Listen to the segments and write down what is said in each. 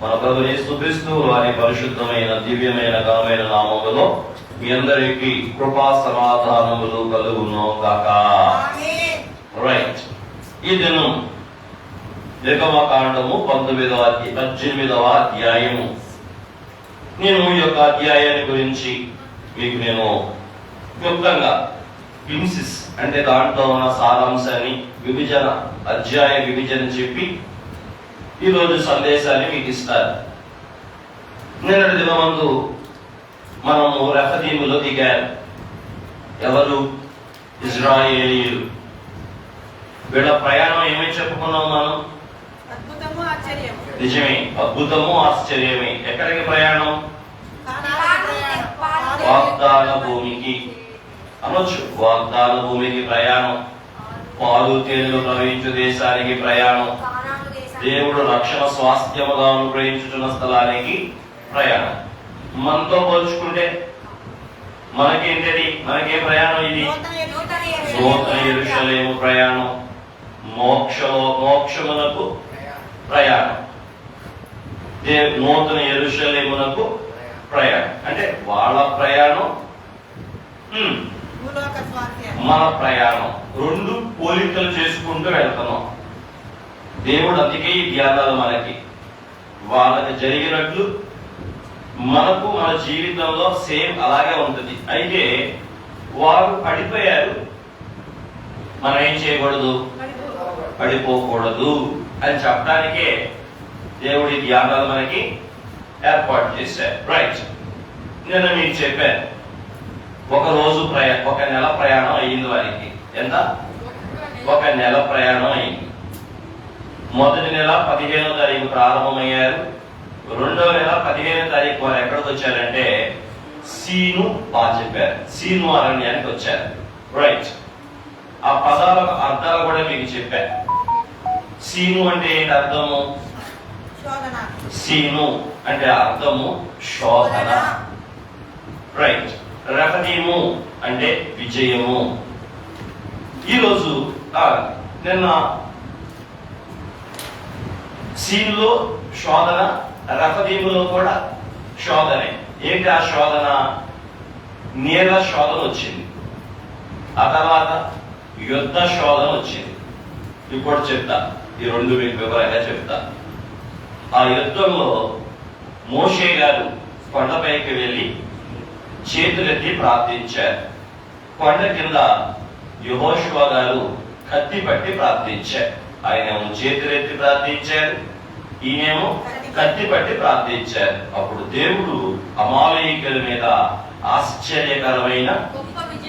మన ప్రభు యేసుక్రీస్తు వారి పరిశుద్ధమైన దివ్యమైన ఘనమైన నామములో మీ అందరికీ కృపా సమాధానములు కలుగును గాక. రైట్. ఈ దినం నిర్గమకాండము 18వ అధ్యాయము. నేను ఈ యొక్క అధ్యాయాన్ని గురించి మీకు నేను క్లుప్తంగా హింసిస్ అంటే దాంట్లో ఉన్న సారాంశాన్ని అధ్యాయ విభజన చెప్పి ఈరోజు సందేశాన్ని మీకు ఇస్తారు. నిన్నటి దినమందు మనము రెఫదీములో దిగారు. ఎవరు? ఇజ్రాయేలీయులు. వీళ్ళ ప్రయాణం ఏమని చెప్పుకున్నాం మనం? నిజమే, అద్భుతము ఆశ్చర్యమే. ఎక్కడికి ప్రయాణం? వాగ్దాన భూమికి అనొచ్చు. వాగ్దాన భూమికి ప్రయాణం, పాలు తేనెలు ప్రవహించు దేశానికి ప్రయాణం, దేవుడు రక్షణ స్వాస్థ్యముగా అనుగ్రహించుతున్న స్థలానికి ప్రయాణం. మనతో పోల్చుకుంటే మనకేంటది? మనకే ప్రయాణం ఇది? నూతన యెరూషలేము ప్రయాణం, మోక్షమునకు ప్రయాణం. నూతన యెరూషలేమునకు ప్రయాణం అంటే వాళ్ళ ప్రయాణం, మన ప్రయాణం. రెండు పోలికలు చేసుకుంటూ వెళ్తున్నాం. దేవుడు అందుకే ఈ ధ్యానాలు మనకి వాళ్ళకి జరిగినట్లు మనకు మన జీవితంలో సేమ్ అలాగే ఉంటుంది. అయితే వారు పడిపోయారు, మనం ఏం చేయకూడదు? పడిపోకూడదు అని చెప్పడానికే దేవుడి ధ్యానాలు మనకి ఏర్పాటు చేశారు. రైట్. నేను మీకు చెప్పాను, ఒక నెల ప్రయాణం అయ్యింది వారికి. ఎంత? ఒక నెల ప్రయాణం అయింది. మొదటి నెల 15వ తారీఖు ప్రారంభమయ్యారు. రెండవ నెల 15వ తారీఖు వారు ఎక్కడికి వచ్చారంటే సీను చెప్పారు. సీను అరణ్యానికి వచ్చారు. రైట్. ఆ పదాల అర్థాలు కూడా మీకు చెప్పారు. సీను అంటే ఏంటి అర్థము? సీను అంటే అర్థము శోధన. రైట్. రెఫదీము అంటే విజయము. ఈరోజు నిన్న సీనులో శోధన, రెఫదీములో కూడా శోధనే. ఏంటి ఆ శోధన? నీళ్ళ శోధన వచ్చింది, ఆ తర్వాత యుద్ధ శోధన వచ్చింది. ఇప్పుడు చెప్తా, ఈ రెండు మీకు వివరంగా చెప్తా. ఆ యుద్ధంలో మోషే గారు కొండపైకి వెళ్ళి చేతులెత్తి ప్రార్థించారు. కొండ కింద యెహోషువ గారు కత్తి పట్టి ప్రార్థించారు. ఆయనేమో చేతులెత్తి ప్రార్థించారు, ఈయనేమో కత్తి పట్టి ప్రార్థించారు. అప్పుడు దేవుడు అమాలేకీయుల మీద ఆశ్చర్యకరమైన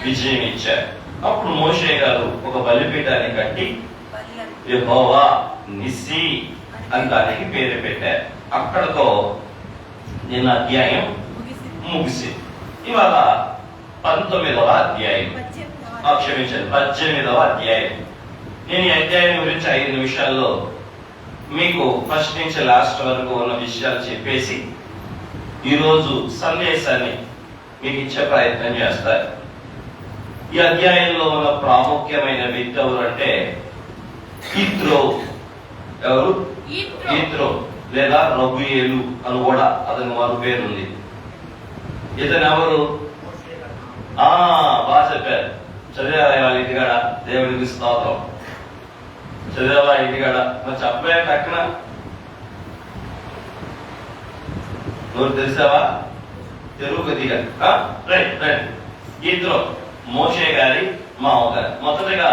విజయం ఇచ్చారు. అప్పుడు మోషే గారు ఒక బలిపీఠాన్ని కట్టి యెహోవా నిస్సి అని దానికి పేరు పెట్టారు. అక్కడతో నిన్న అధ్యాయం ముగిసింది. ఇవాళ 19వ అధ్యాయం, క్షమించండి 18వ అధ్యాయం. నేను ఈ అధ్యాయం గురించి 5 నిమిషాల్లో మీకు ఫస్ట్ నుంచి లాస్ట్ వరకు ఉన్న విషయాలు చెప్పేసి ఈరోజు సందేశాన్ని మీకు ఇచ్చే ప్రయత్నం చేస్తారు. ఈ అధ్యాయంలో ఉన్న ప్రాముఖ్యమైన వ్యక్తి ఎవరు అంటే యిత్రో. ఎవరు? యిత్రో లేదా రబూయేలు అని కూడా అతని మరో పేరుంది. ఇతను ఎవరు? బాగా చెప్పారు. చదివారా వాళ్ళ ఇంటికాడ? దేవుడికి స్తోత్రం. చదివావా ఇంటికాడ? మరి చెప్పలే టక్కున నువ్వు తెలిసావా? తెలుగు కొద్దిగా. Right right. యిత్రో మోషే గారి మామగారు. మొదటగా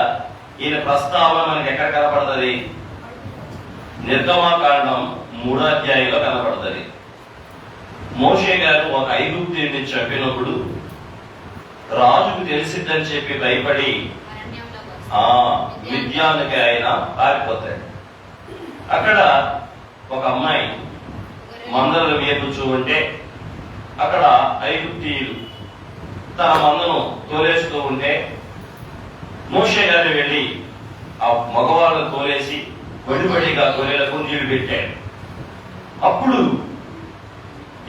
ఈయన ప్రస్తావన మనకి ఎక్కడ కనపడుతుంది? నిర్గమకాండం 3వ అధ్యాయంలో కనపడుతుంది. మోషే గారు ఒక ఐగుప్తీయుడిని చంపినప్పుడు రాజుకు తెలిసిద్దని చెప్పి భయపడి మిద్యానికి ఆయన పారిపోతాడు. అక్కడ ఒక అమ్మాయి మందలు మేపుచూ ఉంటే అక్కడ ఐగుప్తీయులు తన మందను తోలేస్తూ ఉంటే మోషే గారు వెళ్ళి ఆ మగవాళ్ళను తోలేసి వడివడిగా గొర్రెలకు నీళ్లు పెట్టాడు. అప్పుడు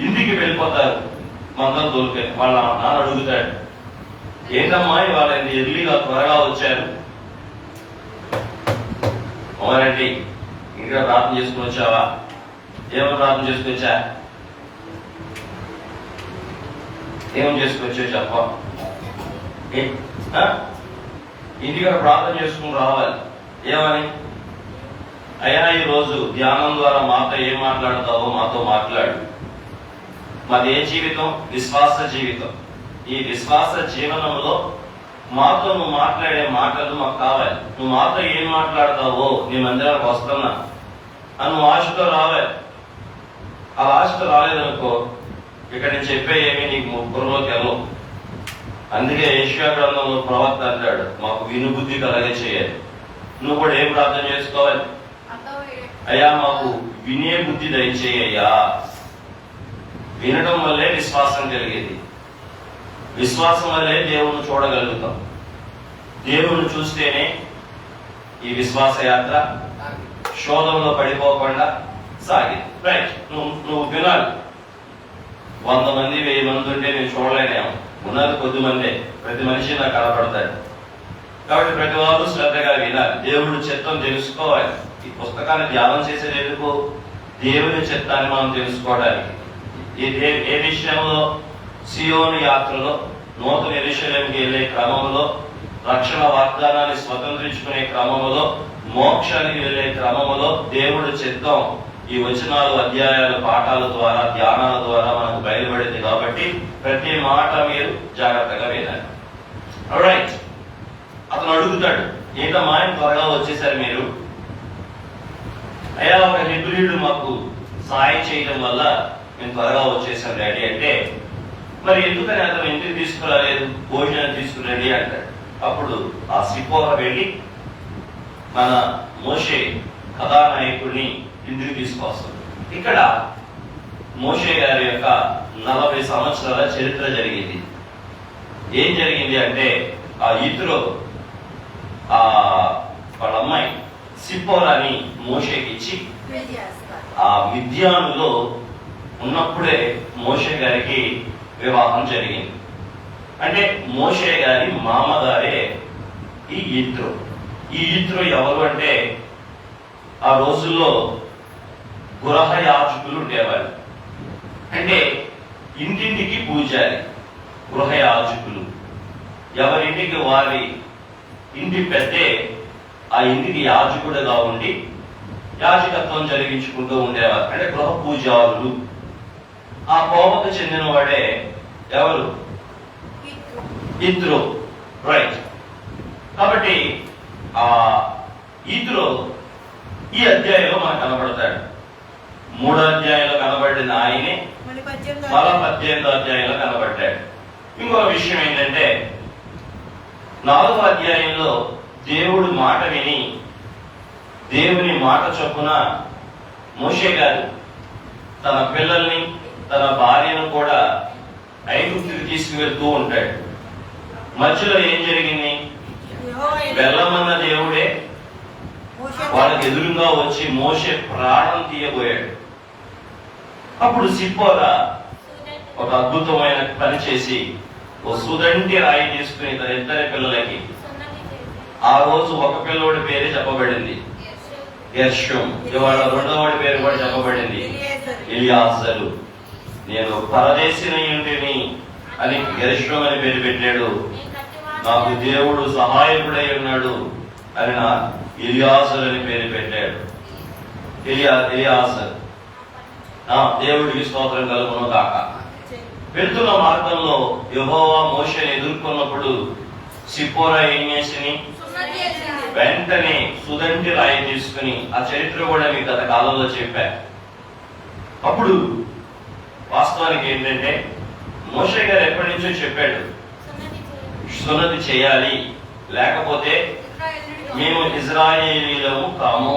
ఇంటికి వెళ్ళిపోతారు. మందలు తోలుకొని వాళ్ళ నాన్న అడుగుతాడు, ఏంటమ్మా ఇవాళ ఎర్లీగా త్వరగా వచ్చారు? అవునండి, ఇంకా ప్రార్థన చేసుకుని వచ్చావా? ఏమని ప్రార్థన చేసుకొచ్చా? ఏమని చేసుకొచ్చో చెప్ప. ఇంటికి ప్రార్థన చేసుకుని రావాలి. ఏమని? అయ్యా, ఈరోజు ధ్యానం ద్వారా మాతో ఏం మాట్లాడతావో మాతో మాట్లాడు. మాది ఏ జీవితం? విశ్వాస జీవితం. ఈ విశ్వాస జీవనంలో మాతో నువ్వు మాట్లాడే మాటలు మాకు కావాలి. నువ్వు మాతో ఏం మాట్లాడతావో నీ మందిరానికి వస్తున్నా అని నువ్వు ఆశతో రావాలి. ఆ ఆశతో రాలేదనుకో ఇక్కడ నేను చెప్పే ఏమి నీకు ముగ్గురులోకి వెళ్ళవు. అందుకే యెషయా గ్రంథంలో ప్రవక్త అంటాడు, మాకు వినుబుద్ధి కలగే చేయాలి. నువ్వు కూడా ఏం ప్రార్థన చేసుకోవాలి? అయ్యా, మాకు వినే బుద్ధి దయచేయ్యా. వినడం వల్లే విశ్వాసం కలిగేది. విశ్వాసం వల్లే దేవుణ్ణి చూడగలుగుతాం. దేవుణ్ణి చూస్తేనే ఈ విశ్వాస యాత్ర శోధంలో పడిపోకుండా సాగి. రైట్, నువ్వు వినాలి. 100 మంది 1000 మంది ఉంటే నేను చూడలేనేమో. ఉన్నది కొద్ది మందే. ప్రతి మనిషి నాకు కనపడతాడు. కాబట్టి ప్రతి వారు శ్రద్ధగా వినాలి. దేవుడి చిత్తం తెలుసుకోవాలి. ఈ పుస్తకాన్ని ధ్యానం చేసేది ఎందుకు? దేవుని చిత్తాన్ని మనం తెలుసుకోవడానికి. ఏ విషయంలో? సియోను యాత్రలో, నూతన యెరూషలేముకి వెళ్లే క్రమంలో, రక్షణ వాగ్దానాన్ని స్వతంత్రించుకునే క్రమంలో, మోక్షానికి వెళ్లే క్రమంలో దేవుడి చిత్తం ఈ వచనాలు, అధ్యాయాలు, పాఠాల ద్వారా, ధ్యానాల ద్వారా మనకు బయలుపడింది. కాబట్టి ప్రతి మాట మీరు జాగ్రత్తగా వినాలి. రైట్, అతను అడుగుతాడు, ఏంటమ్మా త్వరగా వచ్చేసారు మీరు? అయ్యా, ఒక హెబ్రీయుడు మాకు సాయం చేయడం వల్ల మేము త్వరగా వచ్చేసాం డాడీ అంటే, మరి ఎందుకని అతను ఇంటికి తీసుకురాలేదు, భోజనం తీసుకురండి అంటాడు. అప్పుడు ఆ సిపోరా వెళ్ళి మన మోషే కథానాయకుడిని ఇంటికి తీసుకొస్తుంది. ఇక్కడ మోషే గారి యొక్క 40 సంవత్సరాల చరిత్ర జరిగింది. ఏం జరిగింది అంటే, ఆ ఇత్రో వాళ్ళ అమ్మాయి సిప్పోరాని మోషేకి ఇచ్చి ఆ మిద్యానులో ఉన్నప్పుడే మోషే గారికి వివాహం జరిగింది. అంటే మోషే గారి మామగారే ఈ ఇత్రో. ఈ ఇత్రో ఎవరు అంటే, ఆ రోజుల్లో గృహ యాజకులు ఉండేవారు. అంటే ఇంటింటికి పూజారి. గృహ యాజకులు ఎవరింటికి వారి ఇంటి పెద్దే ఆ ఇంటికి యాజకుడుగా ఉండి యాజకత్వం జరిగించుకుంటూ ఉండేవారు. అంటే గృహ పూజారులు. ఆ కోపకు చెందిన వాడే ఎవరు? ఇత్రో. రైట్. కాబట్టి ఆ ఇత్రో ఈ అధ్యాయంలో మనకు కనబడతాడు. 3వ అధ్యాయంలో కనబడిన ఆయనే మళ్ళీ 18వ అధ్యాయంలో కనబడ్డాడు. ఇంకో విషయం ఏంటంటే, 4వ అధ్యాయంలో దేవుడు మాట విని దేవుని మాట చొప్పున మోషే గారు తన పిల్లల్ని, తన భార్యను కూడా ఐగుప్తుకి తీసుకువెళ్తూ ఉంటాడు. మధ్యలో ఏం జరిగింది? వెళ్ళమన్న దేవుడే వాళ్ళకి ఎదురుగా వచ్చి మోషే ప్రాణం తీయబోయాడు. అప్పుడు సిప్పోరా ఒక అద్భుతమైన పని చేసి ఓ సుదంటి రాయి తీసుకుని తన ఇద్దరి పిల్లలకి, ఆ రోజు ఒక పిల్లోడి పేరే చెప్పబడింది గెర్షోం. ఇవాళ 2వ పేరు కూడా చెప్పబడింది ఎలియాజరు. నేను పరదేశిని ఇంటిని అని గెర్షోం అని పేరు పెట్టాడు. నాకు దేవుడు సహాయకుడై ఉన్నాడు అని నా ఎలియాజరు అని పేరు పెట్టాడు. ఎలియాజరు. దేవుడికి స్తోత్రం కలుగును గాక. వెళ్తున్న మార్గంలో యెహోవా మోషేని ఎదుర్కొన్నప్పుడు సిప్పోరా ఏం చేసింది? వెంటనే సుదంటి రాయి తీసుకుని, ఆ చరిత్ర కూడా మీకు గత కాలంలో చెప్పా. అప్పుడు వాస్తవానికి ఏంటంటే, మోషే గారు ఎప్పటి నుంచో చెప్పాడు, సున్నతి చేయాలి, లేకపోతే మేము ఇజ్రాయేలీలము కాము.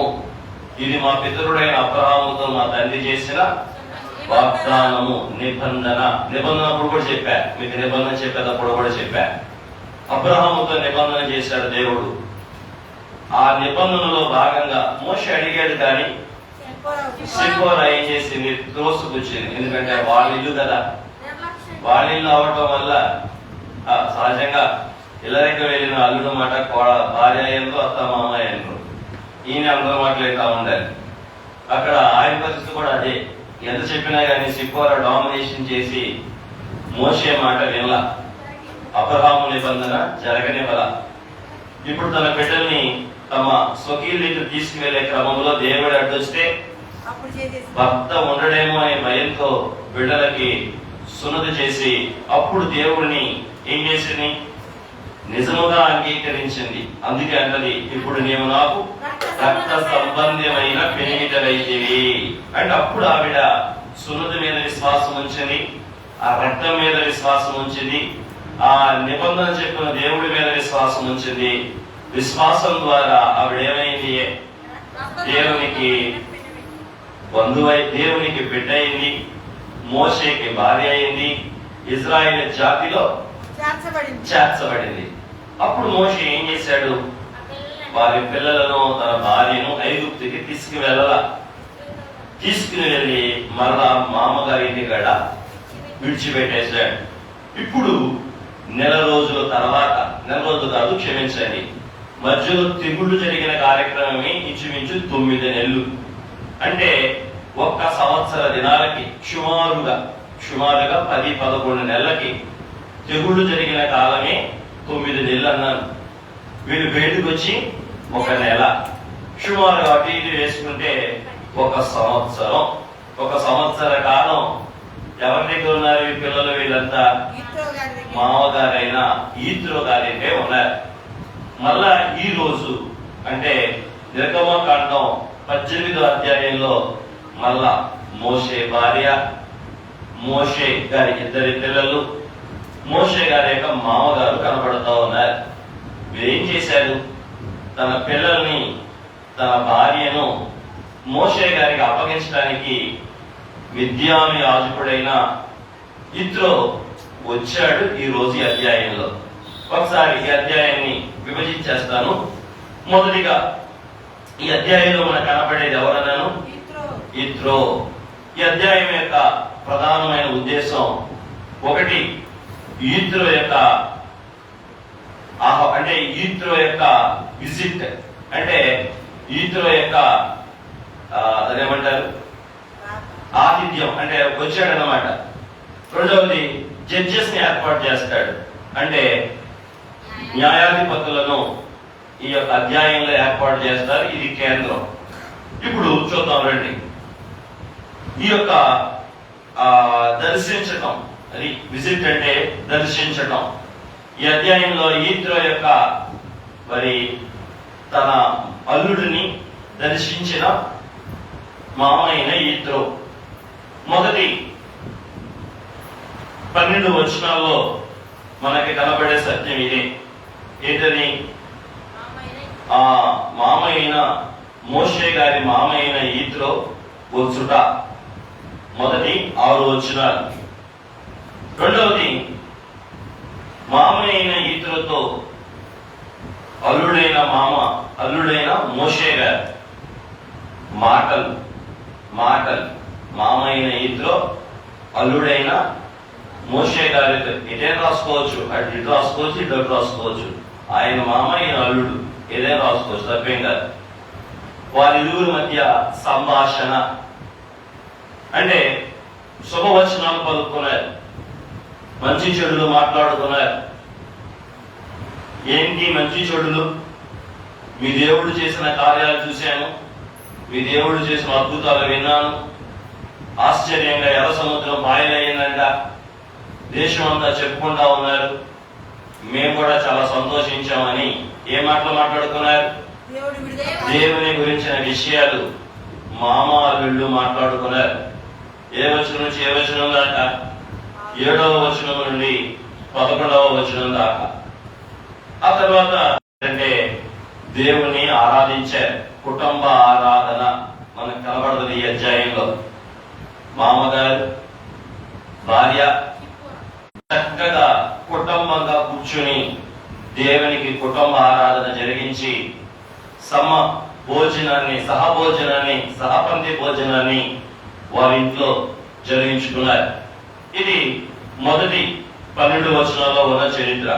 ఇది మా పితరుడైన అబ్రహాముతో మా తండ్రి చేసిన వాగ్దానము, నిబంధన. అప్పుడు కూడా చెప్పా మీకు, నిబంధన చెప్పేటప్పుడు కూడా చెప్పా. అబ్రహాముతో నిబంధన చేశాడు దేవుడు. ఆ నిబంధనలో భాగంగా మోషే అడిగాడు, కానీ సిప్పోరా ఏం చేసింది? త్రోసుకొచ్చింది. ఎందుకంటే వాళ్ళ ఇల్లు కదా. వాళ్ళ ఇల్లు అవటం వల్ల సహజంగా ఇళ్ళకి వెళ్ళిన అల్లుడు మాట భార్య ఎందు, అత్త మామ ఎందు, ఈయన అందరూ మాట్లాడుతూ ఉండాలి. అక్కడ ఆయన పరిస్థితి కూడా అదే. ఎంత చెప్పినా కానీ సిప్పోరా డామినేషన్ చేసి మోషే మాట వినలా, అబ్రహాము నిబంధన జరగనివ్వల. ఇప్పుడు తన బిడ్డల్ని తమ స్వకీయులకు తీసుకువెళ్లే క్రమంలో దేవుడు అడ్డొస్తే భర్త ఉండడేమో అనే భయంతో బిడ్డలకి సున్నతి చేసి అప్పుడు దేవుడిని ఏం చేసింది, నిజముగా అంగీకరించింది. అందుకే అంటది, ఇప్పుడు నీవు నాకు రక్త సంబంధమైన పెనిమిటలైతివి అంటే అప్పుడు ఆవిడ సున్నతి మీద విశ్వాసం ఉంచింది, ఆ రక్తం మీద విశ్వాసం ఉంచింది, ఆ నిబంధన చెప్పిన దేవుడి మీద విశ్వాసం ఉంచింది. విశ్వాసం ద్వారా ఆవిడ ఏమైంది, దేవునికి బంధువై, దేవునికి బిడ్డ అయింది, మోషేకి భార్య అయింది, ఇజ్రాయేల్ జాతిలో చేర్చబడింది. అప్పుడు మోషే ఏం చేశాడు, వారి పిల్లలను తన భార్యను ఐగుప్తుకి తీసుకుని వెళ్ళి మరలా మామగారి ఇంటి గడ విడిచిపెట్టేశాడు. ఇప్పుడు నెల రోజుల కాదు, క్షమించండి, మధ్యలో తెగుళ్ళు జరిగిన కార్యక్రమమే ఇంచుమించు 9 నెలలు. అంటే 1 సంవత్సర దినాలకి సుమారుగా 10-11 నెలలకి తెగుళ్ళు జరిగిన కాలమే 9 నెలలు అన్నాను. వీళ్ళు బయటకు వచ్చి 1 నెల, సుమారుగా అటు ఇటు వేసుకుంటే 1 సంవత్సరం. 1 సంవత్సర కాలం ఎవరి దగ్గర ఉన్నారు ఈ పిల్లలు? వీళ్ళంతా మామగారైనా ఈత్రో గారింటే ఉన్నారు. మళ్ళా ఈ రోజు అంటే నిర్గమకాండం 18వ అధ్యాయంలో మళ్ళా మోషే భార్య, మోషే గారి 2 పిల్లలు, మోషే గారి యొక్క మామగారు కనబడుతూ ఉన్నారు. వీరేం చేశారు, తన పిల్లల్ని, తన భార్యను మోషే గారికి అప్పగించడానికి మిద్యాను యాజకుడైన యిత్రో వచ్చాడు. ఈ రోజు ఈ అధ్యాయంలో ఒకసారి ఈ అధ్యాయాన్ని విభజించేస్తాను. మొదటిగా ఈ అధ్యాయంలో మనకు కనబడేది ఎవరన్నాను, యిత్రో. ఈ అధ్యాయం యొక్క ప్రధానమైన ఉద్దేశం ఒకటి, యిత్రో యొక్క అంటే యిత్రో యొక్క విజిట్, అంటే యిత్రో యొక్క అదేమంటారు ఆతిథ్యం, అంటే వచ్చాడనమాట. రెండవది జడ్జెస్ ని ఏర్పాటు చేస్తాడు, అంటే న్యాయాధిపతులను ఈ యొక్క అధ్యాయంలో ఏర్పాటు చేస్తారు. ఇది కేంద్రం. ఇప్పుడు చూద్దాం రండి. ఈ యొక్క దర్శించటం, అది విజిట్ అంటే దర్శించటం. ఈ అధ్యాయంలో యిత్రో యొక్క మరి తన అల్లుడిని దర్శించిన మామైన యిత్రో మొదటి 12 వచనాల్లో మనకి కనబడే సత్యం ఇదే. ఏంటని, ఆ మామైన మోషే గారి మామైన యిత్రో వచ్చుట, మొదటి 6 వచనాలు. రెండవది, మామైన యిత్రోతో అల్లుడైన మోషే గారు మాటలు మామైన యిత్రో అల్లుడైన మోషే గారితో ఇదేం రాసుకోవచ్చు, అటు ఇటు రాసుకోవచ్చు, ఇటు రాసుకోవచ్చు. ఆయన మామ, ఈయన అల్లుడు, ఏదైనా రాసుకోవచ్చు, తప్పేం కాదు. వారిరువురి మధ్య సంభాషణ, అంటే శుభవచనాలు పలుకున్నారు, మంచి చెడులు మాట్లాడుకున్నారు. ఏంటి మంచి చెడులు? మీ దేవుడు చేసిన కార్యాలు చూశాను, మీ దేవుడు చేసిన అద్భుతాలు విన్నాను, ఆశ్చర్యంగా ఎర్ర సముద్రం పాయలయ్యిందంట, దేశం అంతా చెప్పుకుంటా ఉన్నారు, మేము కూడా చాలా సంతోషించామని ఏ మాటలు మాట్లాడుకున్నారు? దేవుని గురించిన విషయాలు మామ అల్లుళ్ళు మాట్లాడుకున్నారు. ఏ వచనం నుంచి ఏ వచనం దాకా? 7వ వచనం నుండి 11వ వచనం దాకా. ఆ తర్వాత అంటే దేవుని ఆరాధించారు, కుటుంబ ఆరాధన మనకు కనబడుతుంది ఈ అధ్యాయంలో. మామగారు, భార్య చక్కగా కుటుంబంగా కూర్చుని దేవునికి కుటుంబ ఆరాధన జరిగించి సహపంక్తి భోజనాన్ని వారింట్లో జరిగించుకున్నారు. ఇది మొదటి 12 వచనాల్లో ఉన్న చరిత్ర.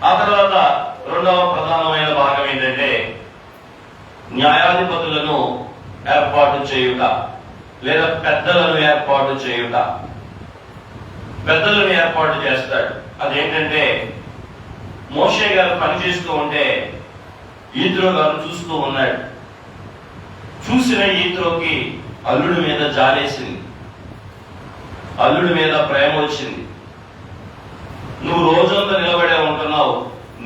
ఆ తర్వాత రెండవ ప్రధానమైన భాగం ఏంటంటే న్యాయాధిపతులను ఏర్పాటు చేయుట లేదా పెద్దలను ఏర్పాటు చేయుట. పెద్దలను ఏర్పాటు చేస్తాడు. అదేంటంటే మోషే గారు పనిచేస్తూ ఉంటే ఈత్రో గారు చూస్తూ ఉన్నాడు. చూసిన ఈత్రోకి అల్లుడి మీద జాలేసింది, అల్లుడి మీద ప్రేమ వచ్చింది. నువ్వు రోజంతా నిలబడే ఉంటున్నావు,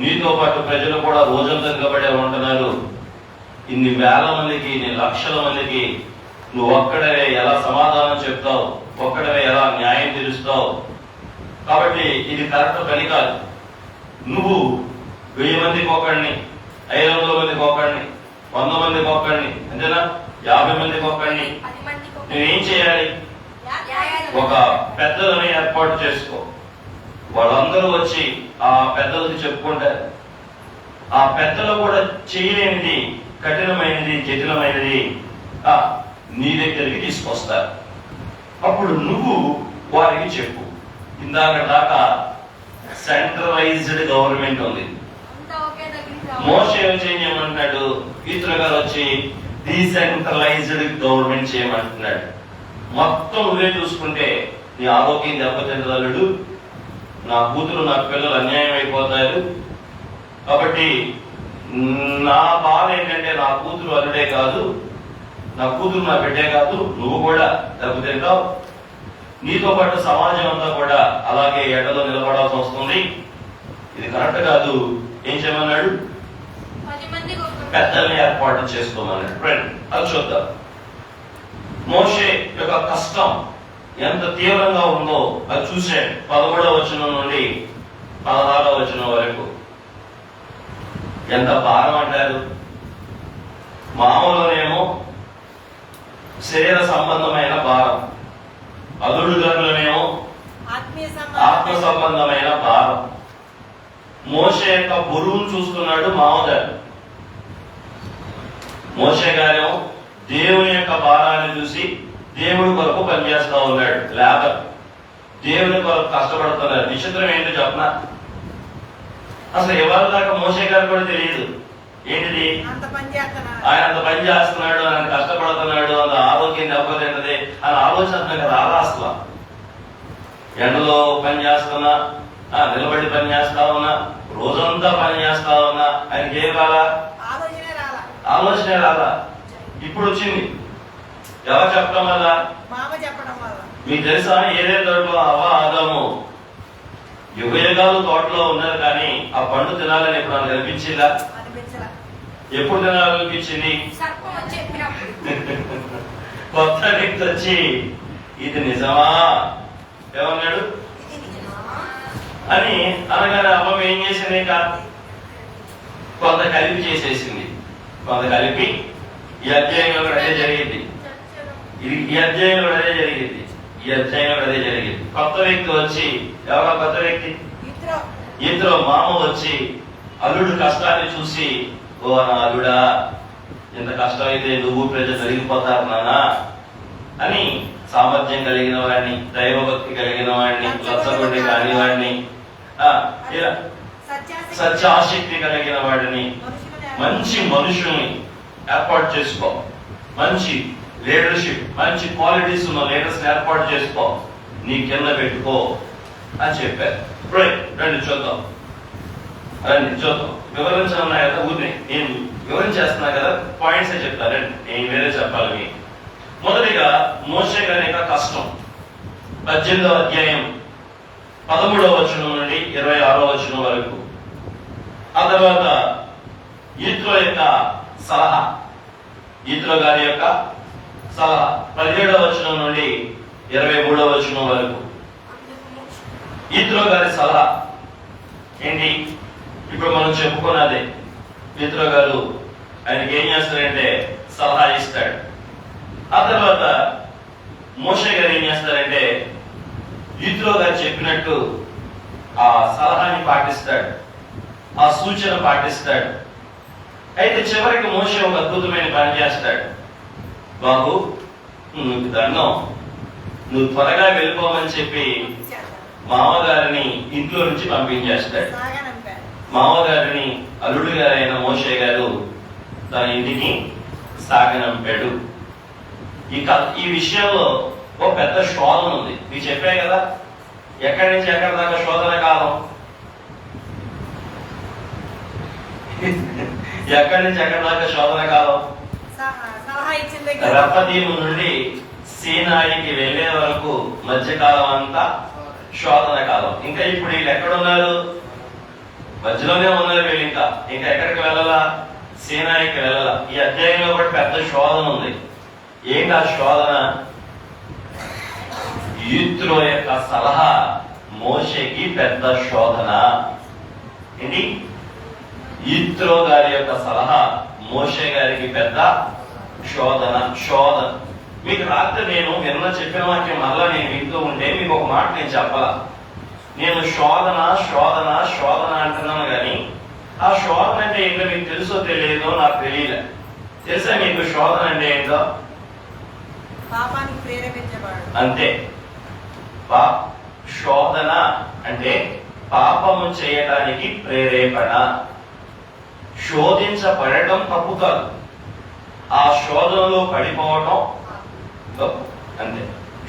నీతో పాటు ప్రజలు కూడా రోజంతా నిలబడే ఉంటున్నారు. ఇన్ని వేల మందికి, ఇన్ని లక్షల మందికి నువ్వు ఒక్కడవే ఎలా సమాధానం చెప్తావు, ఒక్కడవే ఎలా న్యాయం తీరుస్తావు? కాబట్టి ఇది కరెక్ట్ పని కాదు. నువ్వు 1000 మందికి ఒకడిని, 500 మందికి ఒకడిని, 100 మందికి ఒకడిని, అంతేనా, 50 మందికి ఒకడిని నువ్వేం చేయాలి? ఒక పెద్దలని ఏర్పాటు చేసుకో. వాళ్ళందరూ వచ్చి ఆ పెద్దలకి చెప్పుకుంటారు. ఆ పెద్దలు కూడా చేయలేనిది, కఠినమైనది, జటిలమైనది నీ దగ్గరికి తీసుకొస్తారు. అప్పుడు నువ్వు వారికి చెప్పు. ఇందాక దాకా సెంట్రలైజ్డ్ గవర్నమెంట్ ఉంది. మోషే ఏం చేయమంటున్నాడు? ఈత్రో గారు వచ్చి డీసెంట్రలైజ్డ్ గవర్నమెంట్ చేయమంటున్నాడు. మొత్తం నువ్వే చూసుకుంటే నీ ఆరోగ్యం దెబ్బతింటదల్లుడు, నా కూతురు, నా పిల్లలు అన్యాయం అయిపోతారు. కాబట్టి నా బాధ ఏంటంటే నా కూతురు అల్లుడే కాదు, నా కూతురు నా బిడ్డే కాదు, నువ్వు కూడా దెబ్బతింటావు. నీతో పాటు సమాజం అంతా కూడా అలాగే ఎండలో నిలబడాల్సి వస్తుంది. ఇది కరెక్ట్ కాదు. ఏం చేయమన్నాడు? పెద్దల్ని ఏర్పాటు చేసుకోమన్నాడు. ఫ్రెండ్, అది చూద్దాం. మోషే యొక్క కష్టం ఎంత తీవ్రంగా ఉందో అది చూసే 11వ వచనం నుండి 16వ వచనం వరకు ఎంత భారం అంటారు. మామూలునేమో శరీర సంబంధమైన భారం, అల్లుడు గారులనేమో ఆత్మ సంబంధమైన భారం. మోషే యొక్క బరువును చూస్తున్నాడు మామగారు. మోషే గారేమో దేవుని యొక్క భారాన్ని చూసి దేవుడి కొరకు పనిచేస్తా ఉన్నాడు. లేబర్ దేవుని కొరకు కష్టపడుతున్నారు. విచిత్రం ఏంటో చెప్పనా? అసలు ఎవరి దాకా మోషే గారు కూడా తెలియదు. ఏంటిది? ఆయన అంత పని చేస్తున్నాడు, ఆయన కష్టపడుతున్నాడు, అంత ఆరోగ్యం దెబ్బతింటది అని ఆలోచన రాదా అసలు? ఎండలో పని చేస్తున్నా, నిలబడి పని చేస్తా ఉన్నా, రోజంతా పని చేస్తా ఉన్నా, ఆయనకి ఏం రాలా? ఆలోచనే రాలా. ఇప్పుడు వచ్చింది. ఎవరు చెప్పడం వల్ల? మీకు తెలుసా? ఏదే తోటలో అవ్వ ఆదాము యుగయుగాలు తోటలో ఉన్నారు, కానీ ఆ పండు తినాలని ఎప్పుడు నాకు అనిపించిందా? ఎప్పుడు తినాలనిపించింది? కొత్త వ్యక్తి వచ్చి ఇది నిజమా ఏమన్నాడు అని అనగానే అమ్మ ఏం చేసింది? కొంత కలిపి చేసేసింది. కొంత కలిపి ఈ అధ్యాయంలో కూడా అదే జరిగింది. ఈ అధ్యాయంలో కూడా అదే జరిగింది. ఈ అధ్యాయంలో కూడా అదే జరిగింది. కొత్త వ్యక్తి వచ్చి, ఎవరో కొత్త వ్యక్తి, ఇద్దరు మామ వచ్చి అల్లుడు కష్టాన్ని చూసి, ఓ నా అల్లుడా, ఇంత కష్టం అయితే నువ్వు ప్రజలు జరిగిపోతారు నానా అని సామర్థ్యం కలిగిన వాడిని, దైవభక్తి కలిగిన వాడిని, లచ్చగొండి కాని వాడిని, సత్యాశక్తి కలిగిన వాడిని, మంచి మనుషుల్ని ఏర్పాటు చేసుకో, మంచి లీడర్షిప్, మంచి క్వాలిటీస్ ఉన్న లీడర్స్ ఏర్పాటు చేసుకో, నీ కింద పెట్టుకో అని చెప్పారు. రండి చూద్దాం, రండి చూద్దాం. వివరించన్నా కదా, ఊరిని నేను వివరించేస్తున్నా కదా, పాయింట్స్ చెప్తారండి, నేను వేరే చెప్పాలి మీకు. మొదటిగా మోషే గారి యొక్క కష్టం. 18వ అధ్యాయం 13వ వచనం నుండి 26వ వచనం వరకు. ఆ తర్వాత ఈత్రో యొక్క సలహా, ఈత్రో గారి యొక్క సలహా 17వ వచనం నుండి 23వ వచనం వరకు. ఈత్రో గారి సలహా ఏంటి? ఇప్పుడు మనం చెప్పుకున్నదే. ఈత్రో గారు ఆయనకి ఏం చేస్తారంటే సలహా ఇస్తాడు. ఆ తర్వాత మోషే గారు ఏం చేస్తారంటే ఈత్రో గారు చెప్పినట్టు ఆ సలహాని పాటిస్తాడు, ఆ సూచన పాటిస్తాడు. అయితే చివరికి మోషే ఒక అద్భుతమైన పని చేస్తాడు. బాబు, నువ్వు దండం, నువ్వు త్వరగా వెళ్ళిపోమని చెప్పి మామగారిని ఇంట్లో నుంచి పంపించేస్తాడు. మామగారిని అల్లుడు గారైన మోషే గారు తన ఇంటికి సాగనంపాడు. ఈ విషయంలో ఒక పెద్ద శోధన ఉంది. మీకు చెప్పే కదా, ఎక్కడి నుంచి ఎక్కడి దాకా శోధన కాలం, ఎక్కడి నుంచి ఎక్కడి దాకా శోధన కాలం. రపదీము నుండి సీనాయికి వెళ్లే వరకు మధ్యకాలం అంతా శోధన కాలం. ఇంకా ఇప్పుడు వీళ్ళు ఎక్కడున్నారు? మధ్యలోనే ఉన్నారు వీళ్ళు. ఇంకా ఎక్కడికి వెళ్ళాలా? సీనాయికి వెళ్ళాలా. ఈ అధ్యాయంలో కూడా పెద్ద శోధన ఉంది. ఏంటి ఆ శోధన? యిత్రో యొక్క సలహా మోషేకి పెద్ద శోధన. ఏంటి? యిత్రో గారి యొక్క సలహా మోషే గారికి పెద్ద శోధన. మీకు రాత్రి నేను నిన్న చెప్పిన వాక్యం మళ్ళా నేను వింటూ ఉంటే మీకు ఒక మాట నేను చెప్పాలా. నేను శోధన అంటున్నాను కానీ ఆ శోధన అంటే ఏంటో మీకు తెలుసో తెలియదో నాకు తెలియలే. తెలుసా మీకు శోధన అంటే ఏంటో? అంతే. శోధన అంటే పాపము చేయడానికి ప్రేరేపణ. శోధించబడటం తప్పు కాదు, ఆ శోధనలో పడిపోవటం తప్పు. అంతే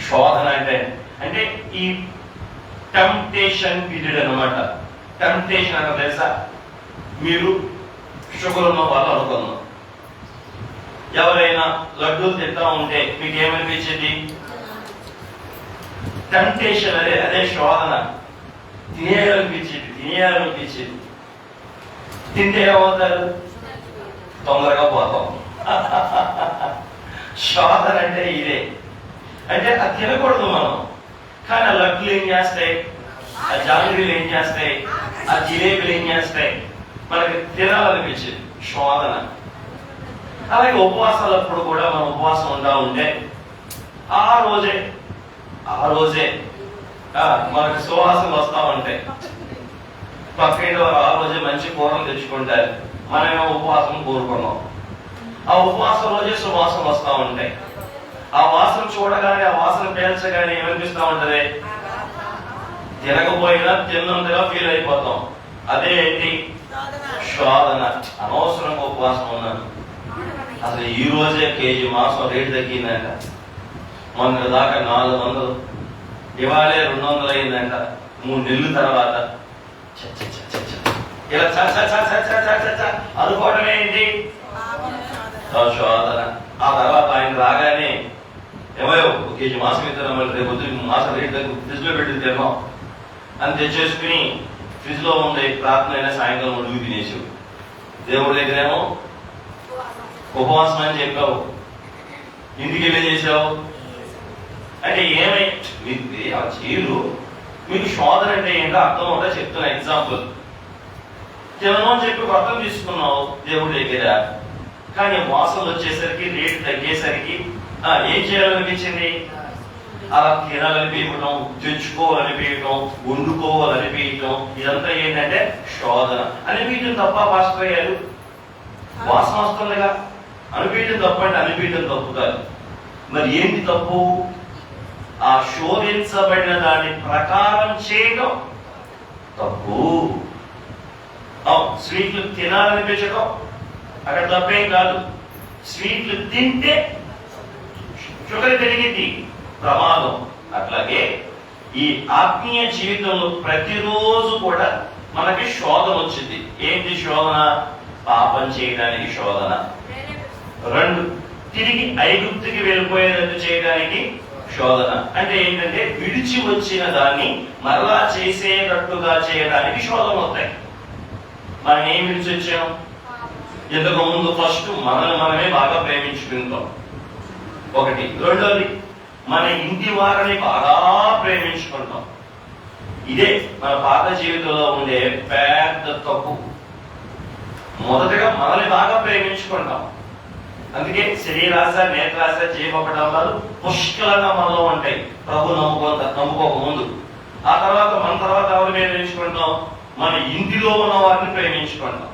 శోధన అంటే ఈ టెంప్టేషన్ పీరియడ్ అనమాట. టెంప్టేషన్ అంటే తెలుసా? మీరు షుగర్ ఉన్న వాళ్ళు అనుకున్నాం, ఎవరైనా లడ్డూలు తింటా ఉంటే మీకు ఏమనిపించింది? టెంప్టేషన్. అదే శోధన. తినేయాలనిపించింది. తింటే ఏమవుతారు? తొందరగా పోతాం. శోధన అంటే ఇదే. అంటే అది తినకూడదు మనం, కానీ ఆ లడ్డులు ఏం చేస్తాయి, ఆ జాంగ్రీలు ఏం చేస్తాయి, ఆ జిలేబీలు ఏం చేస్తాయి, మనకి తినాలనిపించింది. శోధన. అలాగే ఉపవాసాలప్పుడు కూడా మనం ఉపవాసం ఉంటా ఉంటే ఆ రోజే మనకి సువాసనలు వస్తా ఉంటాయి. పక్కింటి వారు ఆ రోజే మంచి కూరలు తెచ్చుకుంటారు, మనమేమో ఉపవాసం కోరుకున్నాం. ఆ ఉపవాసం రోజే సువాసనలు వస్తా ఉంటాయి. ఆ వాసన చూడగానే, ఆ వాసన పేల్చగానే ఏమనిపిస్తా ఉంటది? తినకపోయినా తిన్నంతగా ఫీల్ అయిపోతాం. అదే ఏంటి? శోధన. అనవసరంగా ఉపవాసం ఉన్నాను, అసలు ఈ రోజే కేజీ మాంసం రేటు తగ్గిందంట, మొన్న దాకా 400, ఇవాళే 200 అయిందంట, 3 నెలల తర్వాత ఇలా అనుకోవటమే ఏంటి? శోధన. ఆ తర్వాత ఆయన రాగానే ఏమో కేజీ మాసం ఇద్దరు మళ్ళీ రేపు మాసం రేటు తగ్గు, ఫ్రిడ్జ్ లో పెట్టి తిన్నాం అని తెచ్చేసుకుని ఫ్రిడ్జ్ లో ఉండే ప్రార్థన అయినా సాయంకాలం ఉడుగు తినేసావు. దేవుడి దగ్గరేమో ఉపవాసం అని చెప్పావు, ఇంటికి వెళ్ళి చేసావు. అంటే ఏమై ఆ చీలు మీకు శోధన అంటే ఏంటో అర్థం అవుతా చెప్తున్నా. ఎగ్జాంపుల్, తినను అని చెప్పి వ్రతం తీసుకున్నావు దేవుడి దగ్గర, కానీ వాసనలు వచ్చేసరికి, రేటు తగ్గేసరికి ఏం చేయాలనిపించింది? అలా తినాలనిపించడం, తెచ్చుకోవాలనిపించడం, వండుకోవాలనిపించడం, ఇదంతా ఏంటంటే శోధన. అనిపించడం తప్ప పాస్టర్ అయ్యారు, వాసన వస్తుందిగా. అనిపించడం తప్పు అంటే అనిపించడం తప్పు కాదు. మరి ఏంటి తప్పు? ఆ శోధించబడిన దాని ప్రకారం చేయడం తప్పు. స్వీట్లు తినాలనిపించడం అక్కడ తప్పేం కాదు. స్వీట్లు తింటే షుగర్ పెరిగింది, ప్రమాదం. అట్లాగే ఈ ఆత్మీయ జీవితంలో ప్రతిరోజు కూడా మనకి శోధన వచ్చింది. ఏంటి శోధన? పాపం చేయడానికి శోధన. 2, తిరిగి ఐగుప్తుకి వెళ్ళిపోయేటట్టు చేయడానికి శోధన. అంటే ఏంటంటే విడిచి వచ్చిన దాన్ని మరలా చేసేటట్టుగా చేయడానికి శోధన అవుతాయి. మనం ఏం విడిచి వచ్చాం? ఇంతకు ముందు ఫస్ట్ మనమే బాగా ప్రేమించుకుంటాం, ఒకటి. రెండోది, మన ఇంటి వారిని బాగా ప్రేమించుకుంటాం. ఇదే మన పాత జీవితంలో ఉండే పెద్ద తప్పు. మొదటగా మనల్ని బాగా ప్రేమించుకుంటాం. అందుకే శరీరాశ, నేత్రాశ, జీవపడాలు పుష్కలంగా మనలో ఉంటాయి ప్రభు నమ్ముకోక ముందు. ఆ తర్వాత మన తర్వాత ఎవరు ప్రేమించుకుంటాం? మన ఇంటిలో ఉన్న వారిని ప్రేమించుకుంటాం.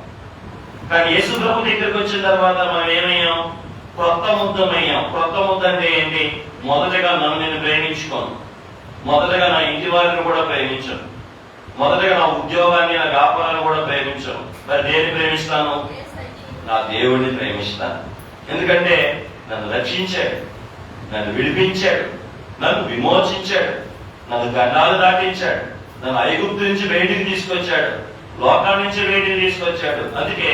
కానీ యేసు ప్రభు దగ్గరికి వచ్చిన తర్వాత మనం ఏమయ్యాం? క్రొత్త ముద్దమయ్యాం. క్రొత్త ముద్ద అంటే ఏంటి? మొదటగా నన్ను నేను ప్రేమించుకోను, మొదటగా నా ఇంటి వారిని కూడా ప్రేమించను, మొదటగా నా ఉద్యోగాన్ని, నా వ్యాపారాన్ని కూడా ప్రేమించను. మరి దేన్ని ప్రేమిస్తాను? నా దేవుడిని ప్రేమిస్తాను. ఎందుకంటే నన్ను రక్షించాడు, నన్ను విడిపించాడు, నన్ను విమోచించాడు, నన్ను గండాలు దాటించాడు, నన్ను ఐగుప్తు నుంచి బయటికి తీసుకొచ్చాడు, లోకాల నుంచి బయటికి తీసుకొచ్చాడు. అందుకే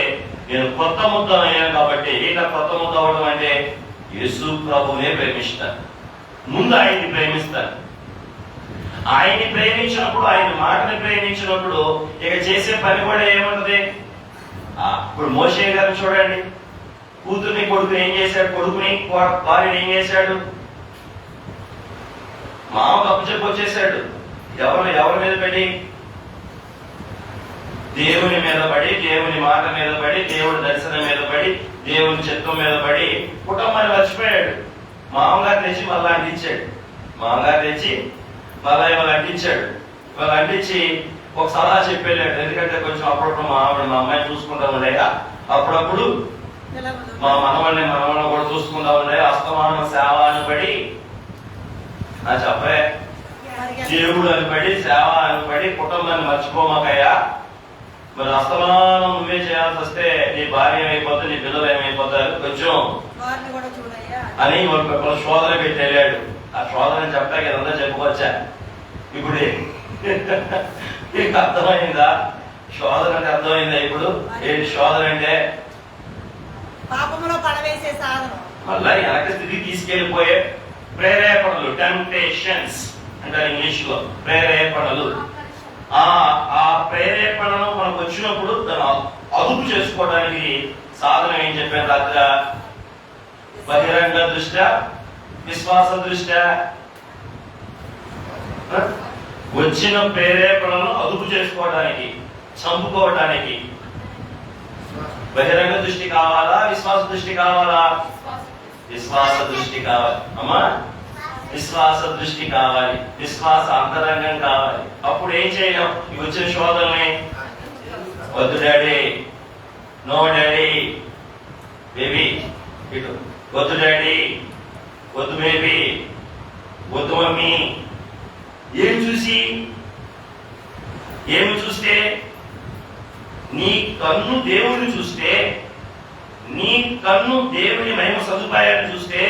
నేను కొత్త ముద్ద అయ్యాను. కాబట్టి ఏంటో కొత్త ముద్ద అవడం అంటే యేసు ప్రభువునే ప్రేమిస్తాను. ముందు ఆయన్ని ప్రేమిస్తాను. ఆయన్ని ప్రేమించినప్పుడు, ఆయన మాటని ప్రేమించినప్పుడు ఇక చేసే పని కూడా ఏముంటది? ఇప్పుడు మోషే గారిని చూడండి, కూతుర్ని కొడుకుని ఏం చేశాడు? కొడుకుని భార్యని ఏం చేశాడు? మామకు అప్పచెప్పి వచ్చేసాడు. ఎవరి మీద పడి? దేవుని మీద పడి, దేవుని మాట మీద పడి, దేవుడి దర్శనం మీద పడి, దేవుని చిత్తం మీద పడి కుటుంబాన్ని మర్చిపోయాడు. మామగారు తెచ్చి మళ్ళా అంటించాడు. మామగారు తెచ్చి మళ్ళా ఇవాళ అంటించాడు. ఇవాళ అంటించి ఒక సలహా చెప్పి వెళ్ళాడు. ఎందుకంటే కొంచెం అప్పుడప్పుడు మా అమ్మాయిని చూసుకుంటా ఉండేగా, అప్పుడప్పుడు మా మనవాళ్ళని కూడా చూసుకుంటా ఉండే. అస్తమానం సేవ అని పడి చెప్పే దేవుడు అని పడి, సేవ అని పడి కుటుంబాన్ని మర్చిపోమాకయ్యా. మరి అస్తమానం నువ్వే చేయాల్సి వస్తే నీ భార్య ఏమైపోతుంది, నీ పిల్లలు ఏమైపోతారు, కొంచెం అని ఒక శోధన పెట్టి వెళ్ళాడు. ఆ శోధన చెప్పడానికి ఏదన్నా చెప్పుకోవచ్చా? ఇప్పుడు మీకు అర్థమైందా? శోధన అంటే అర్థమైందా? ఇప్పుడు ఏంటి శోధన అంటే? పాపములో పడవేసే సాధనం, మళ్ళా వెనక స్థితికి తీసుకెళ్లిపోయే ప్రేరేపణలు, టెంప్టేషన్స్ అంటారు ఇంగ్లీష్ లో. ప్రేరేపణలు. ఆ ప్రేరేపణను మనకు వచ్చినప్పుడు దాన్ని అదుపు చేసుకోవడానికి సాధనం ఏం చెప్పాను రాత్రి? బహిరంగ దృష్ట్యా, విశ్వాస దృష్ట్యా. వచ్చిన ప్రేరేపణను అదుపు చేసుకోవడానికి, చంపుకోవడానికి బహిరంగ దృష్టి కావాలా, విశ్వాస దృష్టి కావాలా? విశ్వాస దృష్టి కావాలి అమ్మా. విశ్వాస దృష్టి కావాలి, విశ్వాస అంతరంగం కావాలి. అప్పుడు ఏం చేయలేం ఇవి వచ్చిన శోధనని. వద్దు డాడీ, నో డాడీ, బేబీ ఇటు, వద్దు డాడీ, వద్దు బేబీ, వద్దు మమ్మీ. ఏం చూస్తే? నీ కన్ను దేవుడిని చూస్తే, నీ కన్ను దేవుని మహిమ సదుపాయాన్ని చూస్తే,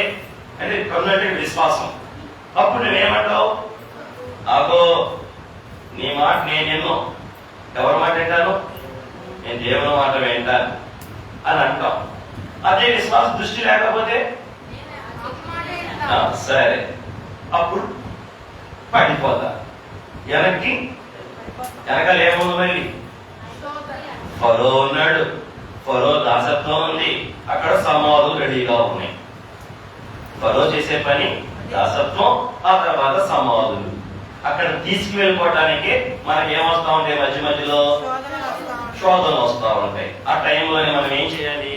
అంటే కన్ను అంటే విశ్వాసం. అప్పుడు నువ్వేమంటావు? అగో నీ మాట నేను ఎన్నో, ఎవరి మాట వింటాను? నేను దేవుని మాట వింటాను అని అంటాం. అదే విశ్వాస దృష్టి లేకపోతే సరే, అప్పుడు పడిపోతా. వెనకాల ఏముంది? మళ్ళీ ఫరో ఉన్నాడు, ఫరో దాసత్వం ఉంది, అక్కడ సమాధులు రెడీగా ఉన్నాయి. ఫరో చేసే పని దాసత్వం, ఆ తర్వాత సమాధులు. అక్కడ తీసుకువెళ్ళిపోవటానికి మనకి ఏమొస్తా ఉంటాయి? మధ్య మధ్యలో శోధనలు వస్తా ఉంటాయి. ఆ టైంలోనే మనం ఏం చేయాలి?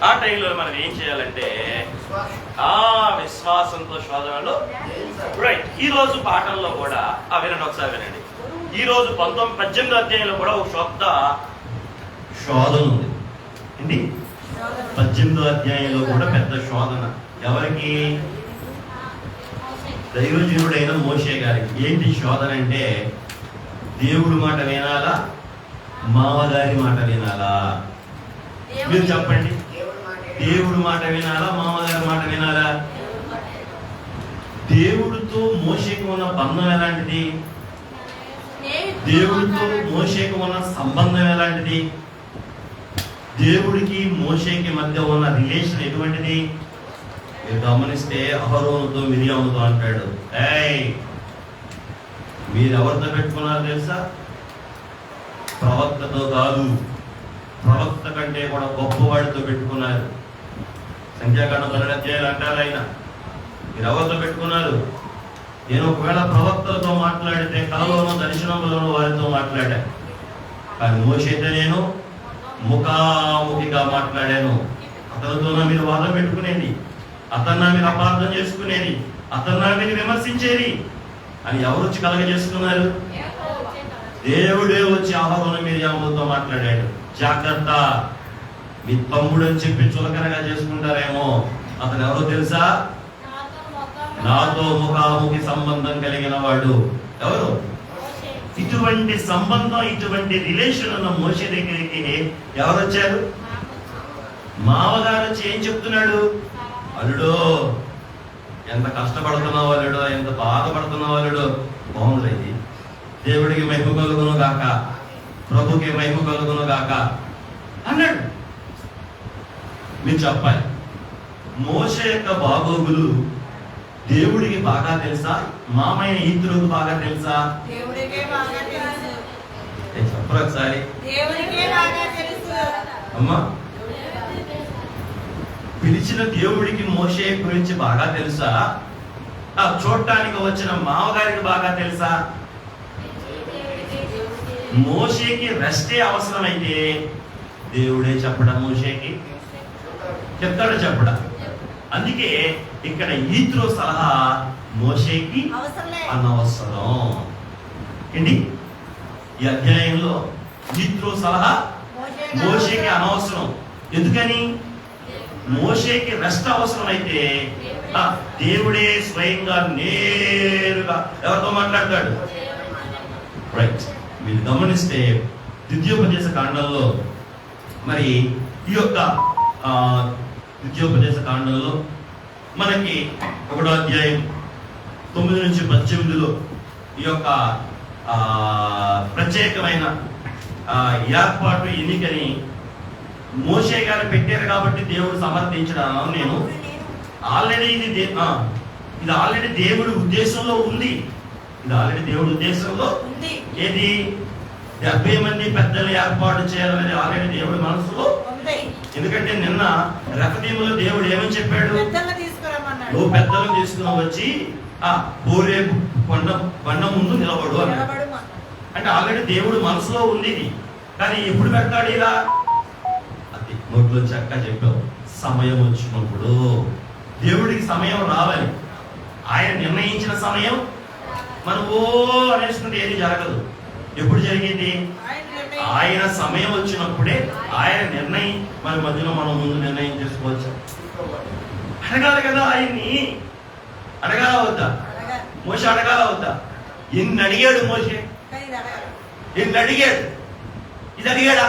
ఆ టైంలో మనం ఏం చేయాలంటే విశ్వాసంతో శోధనలు. రైట్. ఈ రోజు పాఠంలో కూడా వినండి, ఒకసారి వినండి. ఈ రోజు 18వ అధ్యాయంలో కూడా ఒక శోధ శోధన ఉంది ఏంటి? 18వ అధ్యాయంలో కూడా పెద్ద శోధన. ఎవరికి? దైవజనుడైన మోషే గారికి. ఏంటి శోధన అంటే? దేవుడి మాట వినాలా, మామగారి మాట వినాలా? మీరు చెప్పండి. దేవుడి మాట వినాలా, మామగారి మాట వినాలా? దేవుడితో మోషేకి ఉన్న బంధం ఎలాంటిది? దేవుడితో మోషేకి ఉన్న సంబంధం ఎలాంటిది? దేవుడికి మోషేకి మధ్య ఉన్న రిలేషన్ ఎటువంటిది? మీరు గమనిస్తే అహరోనుతో మిరియాముతో అంటాడు, మీరు ఎవరితో పెట్టుకున్నారు తెలుసా? ప్రవక్తతో కాదు, ప్రవక్త కంటే కూడా గొప్పవాడితో పెట్టుకున్నారు. సంఖ్యాకాండం 12 అధ్యాయాలు అంటారు ఆయన. మీరు ఎవరితో పెట్టుకున్నారు? నేను ఒకవేళ ప్రవక్తలతో మాట్లాడితే కలలోనూ దర్శనంలోనూ వారితో మాట్లాడా, కానీ మోషేతో నేను ముఖాముఖిగా మాట్లాడాను. అతనితో నా మీరు వాదం పెట్టుకునేది, అతను నా మీరు అపార్థం చేసుకునేది, అతను నా మీరు విమర్శించేది అని ఎవరు వచ్చి కలగజేసుకున్నారు? దేవుడే వచ్చి అహరోను మిరియాములతో మాట్లాడాడు. జాగ్రత్త, మీ తమ్ముడు అని చెప్పి చులకనగా చేసుకుంటారేమో. అతను ఎవరో తెలుసా? నాతో ముఖాముఖి సంబంధం కలిగిన వాడు. ఎవరు? ఇటువంటి సంబంధం, ఇటువంటి రిలేషన్ ఉన్న మోషే దగ్గరికి ఎవరు వచ్చారు? మామగారు వచ్చి ఏం చెప్తున్నాడు? అల్లుడో ఎంత కష్టపడుతున్న వాళ్ళుడో, ఎంత బాధపడుతున్న వాళ్ళుడో బాగుంది. దేవుడికి మహిమ కలుగును గాక, ప్రభుకి మహిమ కలుగును గాక అన్నాడు. మీరు చెప్పాలి, మోషే యొక్క బాగోగులు దేవుడికి బాగా తెలుసా, మామయ్య ఈతులకు బాగా తెలుసా? దేవుడికే బాగా తెలుసు. చెప్పరు ఒకసారి. దేవుడికే బాగా తెలుసు. అమ్మా, పిలిచిన దేవుడికి మోషే గురించి బాగా తెలుసా? ఆ చూడటానికి వచ్చిన మామగారికి బాగా తెలుసా? మోషేకి రెస్టే అవసరమైతే దేవుడే చెప్పడా? మోషేకి చెప్తాడా? చెప్పడా? అందుకే ఇక్కడ ఈత్రో సలహా మోషేకి అనవసరం. ఏంటి ఈ అధ్యాయంలో ఈత్రో సలహా మోషేకి అనవసరం. ఎందుకని? మోషేకి రెస్ట్ అవసరమైతే దేవుడే స్వయంగా నేరుగా ఎవరితో మాట్లాడతాడు? రైట్. మీరు గమనిస్తే ద్వితీయోపదేశ కాండంలో మరి ఈ యొక్క ద్వితీయోపదేశ కాండంలో మనకి 1వ అధ్యాయం 9 నుంచి 18లో ఈ యొక్క ప్రత్యేకమైన ఏర్పాటు ఎన్నికని మోషే గారు పెట్టారు కాబట్టి దేవుడు సమర్థించడం. నేను ఆల్రెడీ ఇది ఆల్రెడీ దేవుడి ఉద్దేశంలో ఉంది. ఇది ఆల్రెడీ దేవుడి ఉద్దేశంలో ఏది 70 మంది పెద్దలు ఏర్పాటు చేయాలనేది ఆల్రెడీ దేవుడి మనసులో. ఎందుకంటే నిన్న రఫదీములో దేవుడు ఏమని చెప్పాడు? నువ్వు పెద్దలను తీసుకుని వచ్చి బోరే బండ ముందు నిలబడు అన్నాడు. అంటే ఆల్రెడీ దేవుడు మనసులో ఉంది ఇది. కానీ ఎప్పుడు పెడతాడు ఇలా? అది నోట్లో చక్క చెప్పావు. సమయం వచ్చినప్పుడు దేవుడికి సమయం రావాలి. ఆయన నిర్ణయించిన సమయం మనం అనేసుకుంటే ఏది జరగదు. ఎప్పుడు జరిగింది? ఆయన సమయం వచ్చినప్పుడే ఆయన నిర్ణయం. మన మధ్యలో మనం ముందు నిర్ణయం చేసుకోవచ్చు. అడగాలి కదా ఆయన్ని. అడగాల వద్దా? మోషే అడగాల వద్దా? ఎన్ని అడిగాడు మోషే? ఎన్ని అడిగాడు? ఇది అడిగాడా?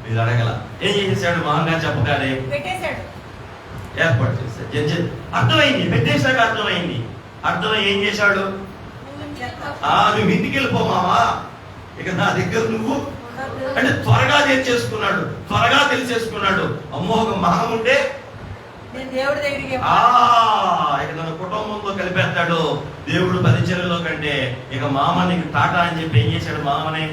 ఇది అడగల. ఏం చేసేసాడు? మహంగా చెప్పగానే ఏర్పాటు చేశాడు. అర్థమైంది. పెట్టేశాక అర్థమైంది. అర్థమై ఏం చేశాడు? నువ్వు ఇంటికి వెళ్ళిపోమావా, ఇక నా దగ్గర నువ్వు అంటే త్వరగా తెలిసేసుకున్నాడు. త్వరగా తెలిసేసుకున్నాడు. అమ్మో, ఒక మహం ఉంటే ఇక తన కుటుంబంలో కలిపేస్తాడు. దేవుడు పరిచర్యలో కంటే ఇక మామని టాటా అని చెప్పి ఏం చేశాడు? మామని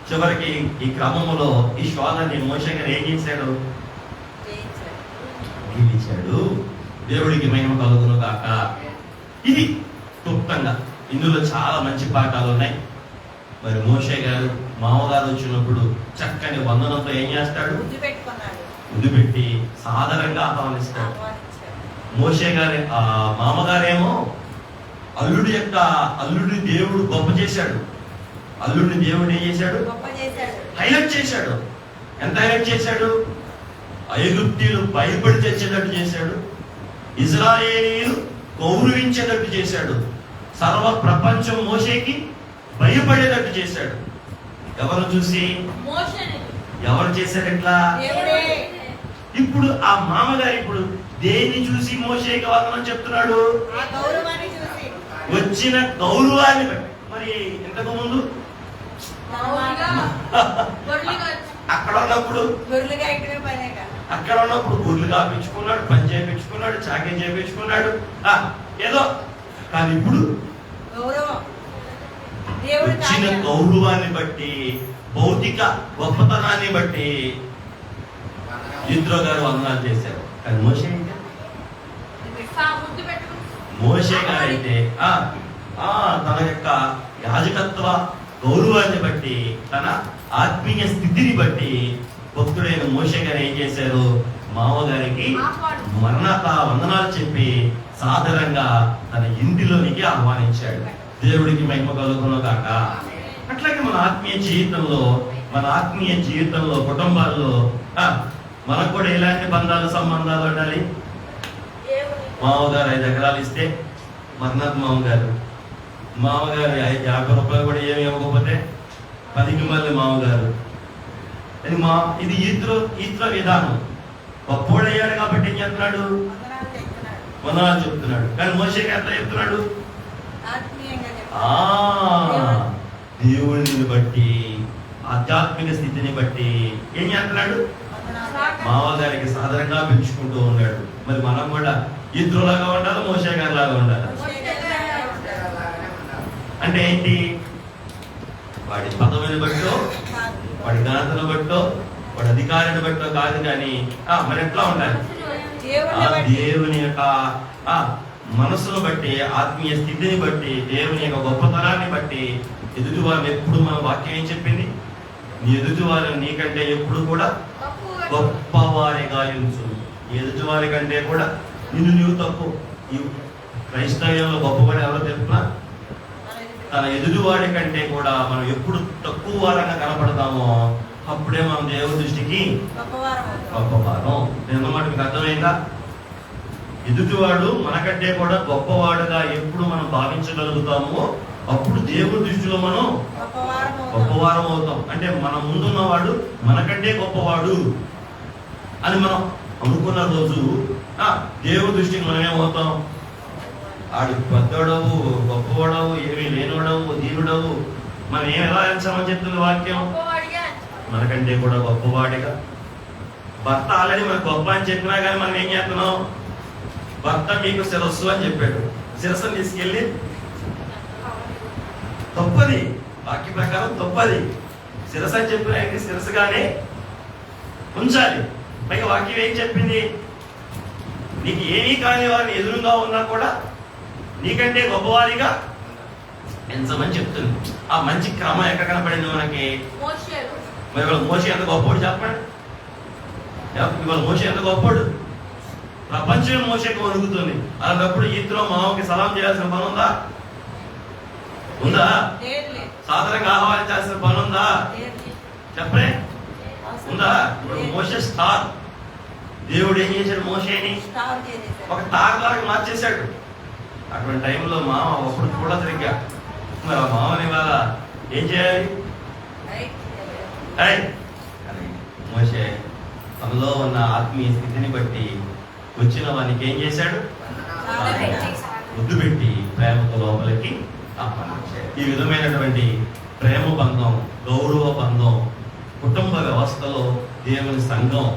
చివరికి ఈ క్రమంలో ఈ శోధని మోషే గారు ఏం చేశాడు? గెలిచాడు. దేవుడికి మహిమ కలుగును కాక. ఇది క్లుప్తంగా. ఇందులో చాలా మంచి పాఠాలు ఉన్నాయి. మరి మోషే గారు మామగారు వచ్చినప్పుడు చక్కని వందనంతో ఏం చేస్తాడు? ముద్దు పెట్టి సాధారణంగా ఆహ్వానిస్తాడు. మోషే గారి మామగారేమో అల్లుడి దేవుడు గొప్ప చేశాడు. అల్లుడిని దేవుడు ఏం చేశాడు? హైలైట్ చేశాడు. ఎంత హైలైట్ చేశాడు? ఐగుప్తీయులు భయపడి తెచ్చేటట్టు చేశాడు. ఇజ్రాయేలీయులు గౌరవించేటట్టు చేశాడు. సర్వ ప్రపంచం మోషేకి భయపడేటట్టు చేశాడు. ఎవరు చూసి? ఎవరు చేశారు ఇట్లా? ఇప్పుడు ఆ మామగారు ఇప్పుడు దేన్ని చూసి మోషేకి వందనం చెప్తున్నాడు? వచ్చిన గౌరవాన్ని బట్టి. మరి ఇంతకు ముందు అక్కడ ఉన్నప్పుడు గొర్రెలు కాపించుకున్నాడు, పని చేయించుకున్నాడు, చాకరీ చేయించుకున్నాడు, ఏదో. కానీ ఇప్పుడు వచ్చిన గౌరవాన్ని బట్టి, భౌతిక గొప్పతనాన్ని బట్టి ఇద్దరు గారు వందనాలు చేశారు. కానీ మోషే గారు అయితే తన యొక్క యాజకత్వ గౌరవాన్ని బట్టి, తన ఆత్మీయ స్థితిని బట్టి భక్తుడైన మోషే గారు ఏం చేశారు? మామగారికి మరణాత వందనాలు చెప్పి సాధారణంగా తన ఇంటిలోనికి ఆహ్వానించాడు. దేవుడికి మహిమ కలుగును కాక. అట్లాగే మన ఆత్మీయ జీవితంలో కుటుంబాల్లో మనకు కూడా ఎలాంటి బంధాలు సంబంధాలు ఉండాలి? మామగారు 5 ఎకరాలు ఇస్తే మర్నాథ్ మామగారు 50 రూపాయలు కూడా ఏమి ఇవ్వకపోతే 10కి మళ్ళీ మామగారు. ఇది ఈత్ర విధానం. గొప్పోడయ్యాడు కాబట్టి ఏం చేస్తున్నాడు? వందనాలు చెప్తున్నాడు. కానీ మోషేకి ఎట్లా చెప్తున్నాడు? ఆత్మీయంగా ఆ దేవుడిని బట్టి, ఆధ్యాత్మిక స్థితిని బట్టి ఏం చేస్తున్నాడు? మామగారికి సాధారణంగా పెంచుకుంటూ ఉన్నాడు. మరి మనం కూడా ఇద్దరులాగా ఉండాలి, మోషే గారి లాగా ఉండాలి. అంటే ఏంటి? వాడి పదవిని బట్టో, వాడి ఘనతను బట్టో, వాడి అధికారాన్ని బట్టో కాదు. కానీ మరి ఎట్లా ఉండాలి? దేవుని యొక్క మనసును బట్టి, ఆత్మీయ స్థితిని బట్టి, దేవుని యొక్క గొప్పతనాన్ని బట్టి ఎదుటి వారిని ఎప్పుడు మన వాక్యం ఏం చెప్పింది? నీ ఎదుటి వారిని నీకంటే ఎప్పుడు కూడా గొప్పవారిగా ఎంచు. ఎదుటి వారి కంటే కూడా నిన్ను నీవు తక్కువ. ఈ క్రైస్తవ్యంలో గొప్పవాడు ఎవరో తెలుపునా? తన ఎదుటివాడి కంటే కూడా మనం ఎప్పుడు తక్కువ వారంగా కనపడతామో అప్పుడే మనం దేవుడి దృష్టికి గొప్పవారం. నేనన్నమాట మీకు అర్థమైందా? ఎదుటివాడు మనకంటే కూడా గొప్పవాడుగా ఎప్పుడు మనం భావించగలుగుతామో అప్పుడు దేవుడి దృష్టిలో మనం గొప్పవారం అవుతాం. అంటే మన ముందున్నవాడు మనకంటే గొప్పవాడు అని మనం అనుకున్న రోజు దేవుడి దృష్టికి మనం ఏమవుతాం? ఆడు పెద్దోడవు, గొప్పవాడవు, ఏమీ లేనోడవు, దీనుడవు. మనం ఏం ఎలా ఎంచామని చెప్తుంది వాక్యం? మనకంటే కూడా గొప్పవాడిగా. భర్త ఆల్రెడీ మనకు గొప్ప అని చెప్పినా కానీ మనం ఏం చేస్తున్నాం? భర్త మీకు శిరస్సు అని చెప్పాడు. శిరస్సుని తీసుకెళ్ళి తప్పది, వాక్య ప్రకారం తప్పది. శిరస్సు అని చెప్పిన శిరస్సుగానే ఉంచాలి. పైగా వాక్యం ఏం చెప్పింది? నీకు ఏమీ కాని వారిని ఎదురుగా ఉన్నా కూడా నీకంటే గొప్పవారిగా ఎంచమని చెప్తుంది. ఆ మంచి క్రమం ఎక్కడ కనపడింది మనకి? మరి ఇవాళ మోషే ఎంత గొప్పవాడు చెప్పండి. ఇవాళ మోషే ఎంత గొప్పవాడు? ప్రపంచం మోషేకి వణుకుతుంది. అలాంటప్పుడు ఈత్రో మామకి సలాం చేయాల్సిన పని ఉందా? ఉందా? సాధారణంగా ఆహ్వానించాల్సిన పని ఉందా? చెప్పలే, ఉందా? ఇప్పుడు మోషే స్టార్. దేవుడు ఏం చేశాడు? మోషేని ఒక తార్ లాగా మార్చేశాడు. అటువంటి టైంలో మామ ఒకప్పుడు కూడా సరిగ్గా మరి ఆ మామని ఇవాళ ఏం చేయాలి? మోషే తనలో ఉన్న ఆత్మీయ స్థితిని బట్టి వచ్చిన వానికి ఏం చేశాడు? ముద్దు పెట్టి ప్రేమతో లోపలికి ఆహ్వానించాడు. ఈ విధమైనటువంటి ప్రేమ బంధం, గౌరవ బంధం కుటుంబ వ్యవస్థలో దేవుని సంఘం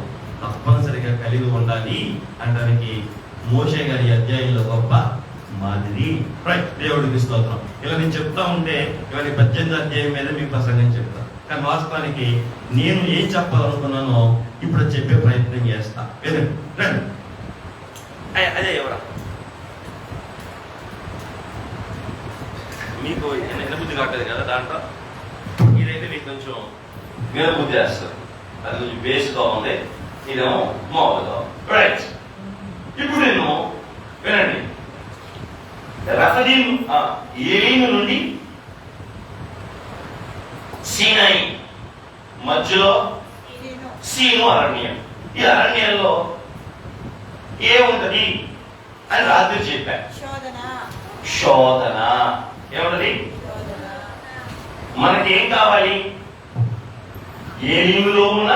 తప్పనిసరిగా కలిగి ఉండాలి అనడానికి మోషే గారి అధ్యాయంలో గొప్ప మాదిరి. దేవుడికి స్తోత్రం. ఇలా నేను చెప్తా ఉంటే ఇవాళ 18వ అధ్యాయం మీద మీకు ప్రసంగం చెప్తా. కానీ వాస్తవానికి నేను ఏం చెప్పాలనుకున్నానో ఇప్పుడు చెప్పే ప్రయత్నం చేస్తా. రండి. అదే ఎవరా మీకు వినబుద్ధి కావట్లేదు కదా దాంట్లో. ఇదైతే మీకు కొంచెం వినబుద్ధి వేస్తారు. అది కొంచెం బేస్గా ఉంది, ఇదేమో మామూలుగా. రైట్, ఇప్పుడు నేను వినండి. రఫదీం ఏలీము నుండి సీనాయి మధ్యలో సీను అరణ్యం. ఈ అరణ్యంలో ఏముంటది అని రాత్రి చెప్పా. శోధన ఏముంటది? మనకేం కావాలి? ఏలీములో ఉన్న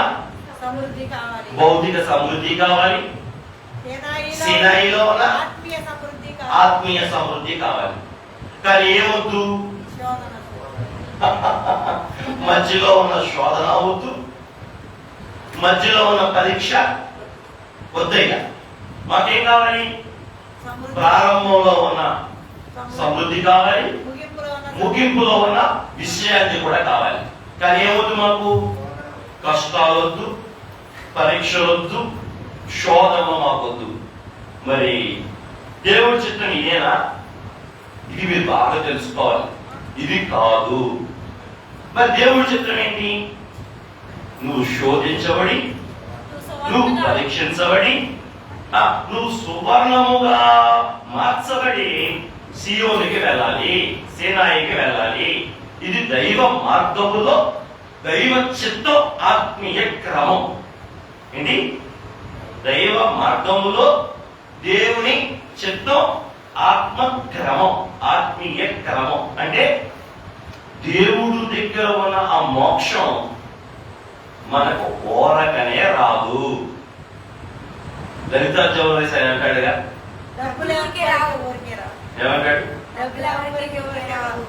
భౌతిక సమృద్ధి కావాలి, సీనాయిలో ఉన్న ఆత్మీయ సమృద్ధి కావాలి. కానీ ఏమొద్దు? మధ్యలో ఉన్న శోధన వద్దు, మధ్యలో ఉన్న పరీక్ష వద్దయ్యా. మాకేం కావాలి? ప్రారంభంలో ఉన్న సమృద్ధి కావాలి, ముగింపులో ఉన్న విషయాన్ని కూడా కావాలి. కానీ ఏమొద్దు మాకు? కష్టాలొద్దు, పరీక్షలొద్దు, శోధనలు మాకొద్దు. మరి దేవుడి చిత్తం ఇదేనా? ఇది మీరు బాగా తెలుసుకోవాలి. ఇది కాదు. మరి దేవుడి చిత్రం ఏంటి? నువ్వు శోధించబడి, నువ్వు పరీక్షించబడి, నువ్వు సువర్ణముగా మార్చబడి సియోనికి వెళ్ళాలి, సీనాయికి వెళ్ళాలి. ఇది దైవ మార్గములో దైవ చిత్తం, ఆత్మీయ క్రమం. ఏంటి? దైవ మార్గములో దేవుని చిత్తం, ఆత్మ క్రమం, ఆత్మీయ క్రమం. అంటే దేవుడు దగ్గర ఉన్న ఆ మోక్షం మనకు ఓరకనే రాదు. లలితా జవహర్ అంటాడుగా, డబ్బులు ఎవరికి రావు, ఊరికే రావు. ఏమంటాడు? డబ్బులు ఎవరికి రావు.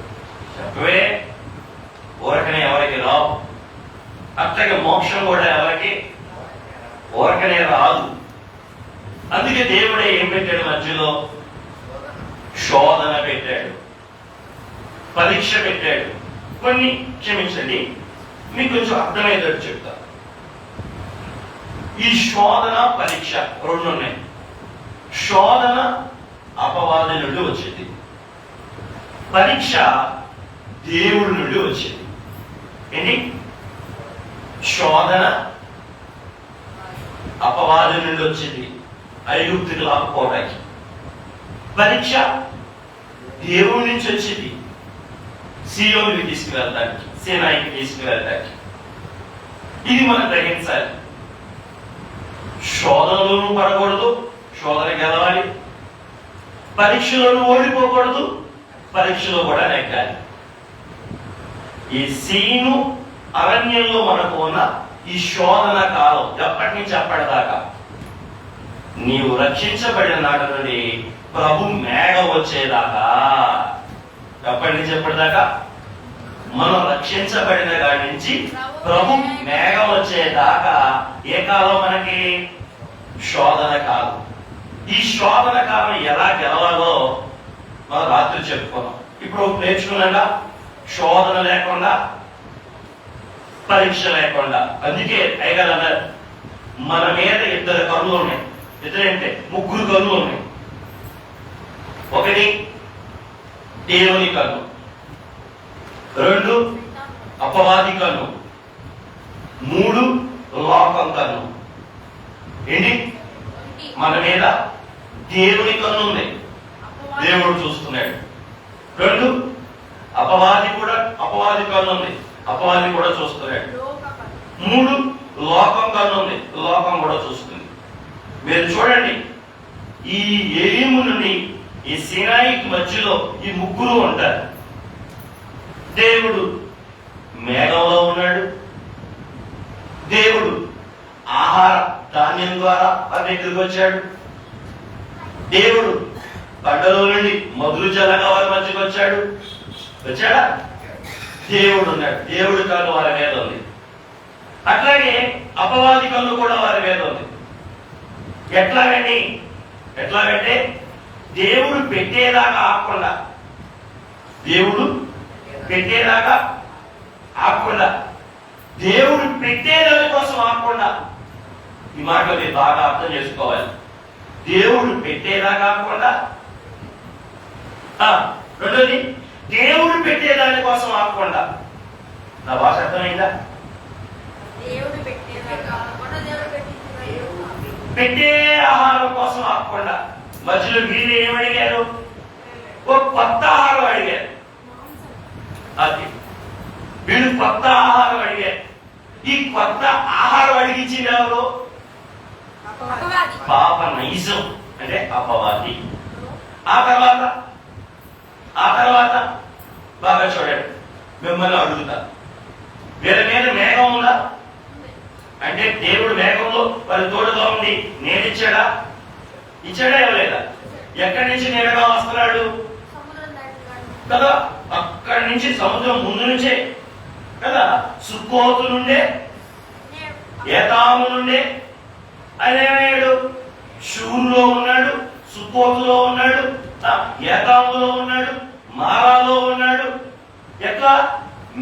చెప్పవే, ఊరకనే ఎవరికి రావు. అట్లాగే మోక్షం కూడా ఎవరికి ఊరకనే రాదు. అందుకే దేవుడే ఏం పెట్టాడు? మధ్యలో శోధన పెట్టాడు, పరీక్ష పెట్టాడు. కొన్ని క్షమించండి, మీకు కొంచెం అర్థమయ్యేటట్టు చెప్తా. ఈ శోధన పరీక్ష రెండు ఉన్నాయి. శోధన అపవాది నుండి వచ్చింది, పరీక్ష దేవుడి నుండి వచ్చింది. ఏంటి? శోధన అపవాది నుండి వచ్చింది, ఐగుప్తుకి లాక్కోవడానికి. పరీక్ష దేవుడి నుంచి వచ్చింది, సీయోనికి తీసుకువెళ్ళడానికి, సేనాయికి తీసుకువెళ్ళడానికి. ఇది మనం గ్రహించాలి. శోధనలోనూ పడకూడదు, శోధన గెలవాలి. పరీక్షలోనూ ఓడిపోకూడదు, పరీక్షలో కూడా నెగ్గాలి. ఈ సీను అరణ్యంలో మనకు ఉన్న ఈ శోధన కాలం ఎప్పటి నుంచి అప్పటిదాకా, నీవు రక్షించబడిన నాటి నుండి ప్రభు మేఘం వచ్చేదాకా. ఎప్పటి నుంచి ఎప్పటిదాకా? మనం రక్షించబడిన కాడి నుంచి ప్రభు మేఘం వచ్చేదాకా ఏ కాలం మనకి? శోధన కాలం. ఈ శోధన కాలం ఎలా గెలవాలో మనం రాత్రి చెప్పుకున్నాం. ఇప్పుడు నేర్చుకున్నాగా, శోధన లేకుండా, పరీక్ష లేకుండా. అందుకే అయ్యగారు మన మీద ఇద్దరు కన్నులు ఉన్నాయి. ఇద్దరంటే ముగ్గురు కన్నులు ఉన్నాయి. ఒకటి దేవుని కన్ను, రెండు అపవాది కన్ను, మూడు లోకం కన్ను. ఏంటి? మన మీద దేవుని కన్ను ఉంది, దేవుడు చూస్తున్నాడు. రెండు అపవాది కన్ను ఉంది, అపవాది కూడా చూస్తున్నాడు. మూడు లోకం కన్ను ఉంది, లోకం కూడా చూస్తుంది. మీరు చూడండి, ఈ ఎలీము నుండి ఈ సీనాయికి మధ్యలో ఈ ముగ్గురు ఉంటారు. దేవుడు మేఘంలో ఉన్నాడు, దేవుడు ఆహార ధాన్యం ద్వారా వారి దగ్గరికి వచ్చాడు, దేవుడు పంటలో నుండి మధుర జలంగా వారి మధ్యకి వచ్చాడు. వచ్చాడా? దేవుడు ఉన్నాడు. దేవుడి కన్ను వారి మీద ఉంది. అట్లాగే అపవాది కన్ను కూడా వారి మీద ఉంది. ఎట్లాగంటే దేవుడు పెట్టేదాకా ఆపకుండా, దేవుడు పెట్టేదాకా ఆపకుండా, దేవుడు పెట్టేదాని కోసం ఆపకుండా. ఈ మాట మీరు బాగా అర్థం చేసుకోవాలి. దేవుడు పెట్టేదాకా ఆపకుండా. రెండోది, దేవుడు పెట్టేదాని కోసం ఆపకుండా. నా భాష అర్థమైందా? పెట్టే ఆహారం కోసం ఆపకుండా. మధ్యలో వీళ్ళు ఏమడిగారు? ఓ కొత్త ఆహారం అడిగారు. అది వీళ్ళు కొత్త ఆహారం అడిగారు. ఈ కొత్త ఆహారం అడిగించింది ఎవరు? పాప నైజం అంటే అపవాది. ఆ తర్వాత బాగా చూడండి, మిమ్మల్ని అడుగుతా, వీళ్ళ మీద మేఘం ఉందా? అంటే దేవుడు మేఘంలో వారి తోడుగా ఉండి నేనిచ్చాడా? ఇచ్చాడా? ఇవ్వలేదా? ఎక్కడి నుంచి నేరుగా వస్తున్నాడు కదా? అక్కడి నుంచి, సముద్రం ముందు నుంచే కదా. సుక్కోతు నుండే, ఏతాము నుండే అనేవాడు. షూరులో ఉన్నాడు, సుక్కోతులో ఉన్నాడు, ఏతాములో ఉన్నాడు, మారాలో ఉన్నాడు. ఎట్లా?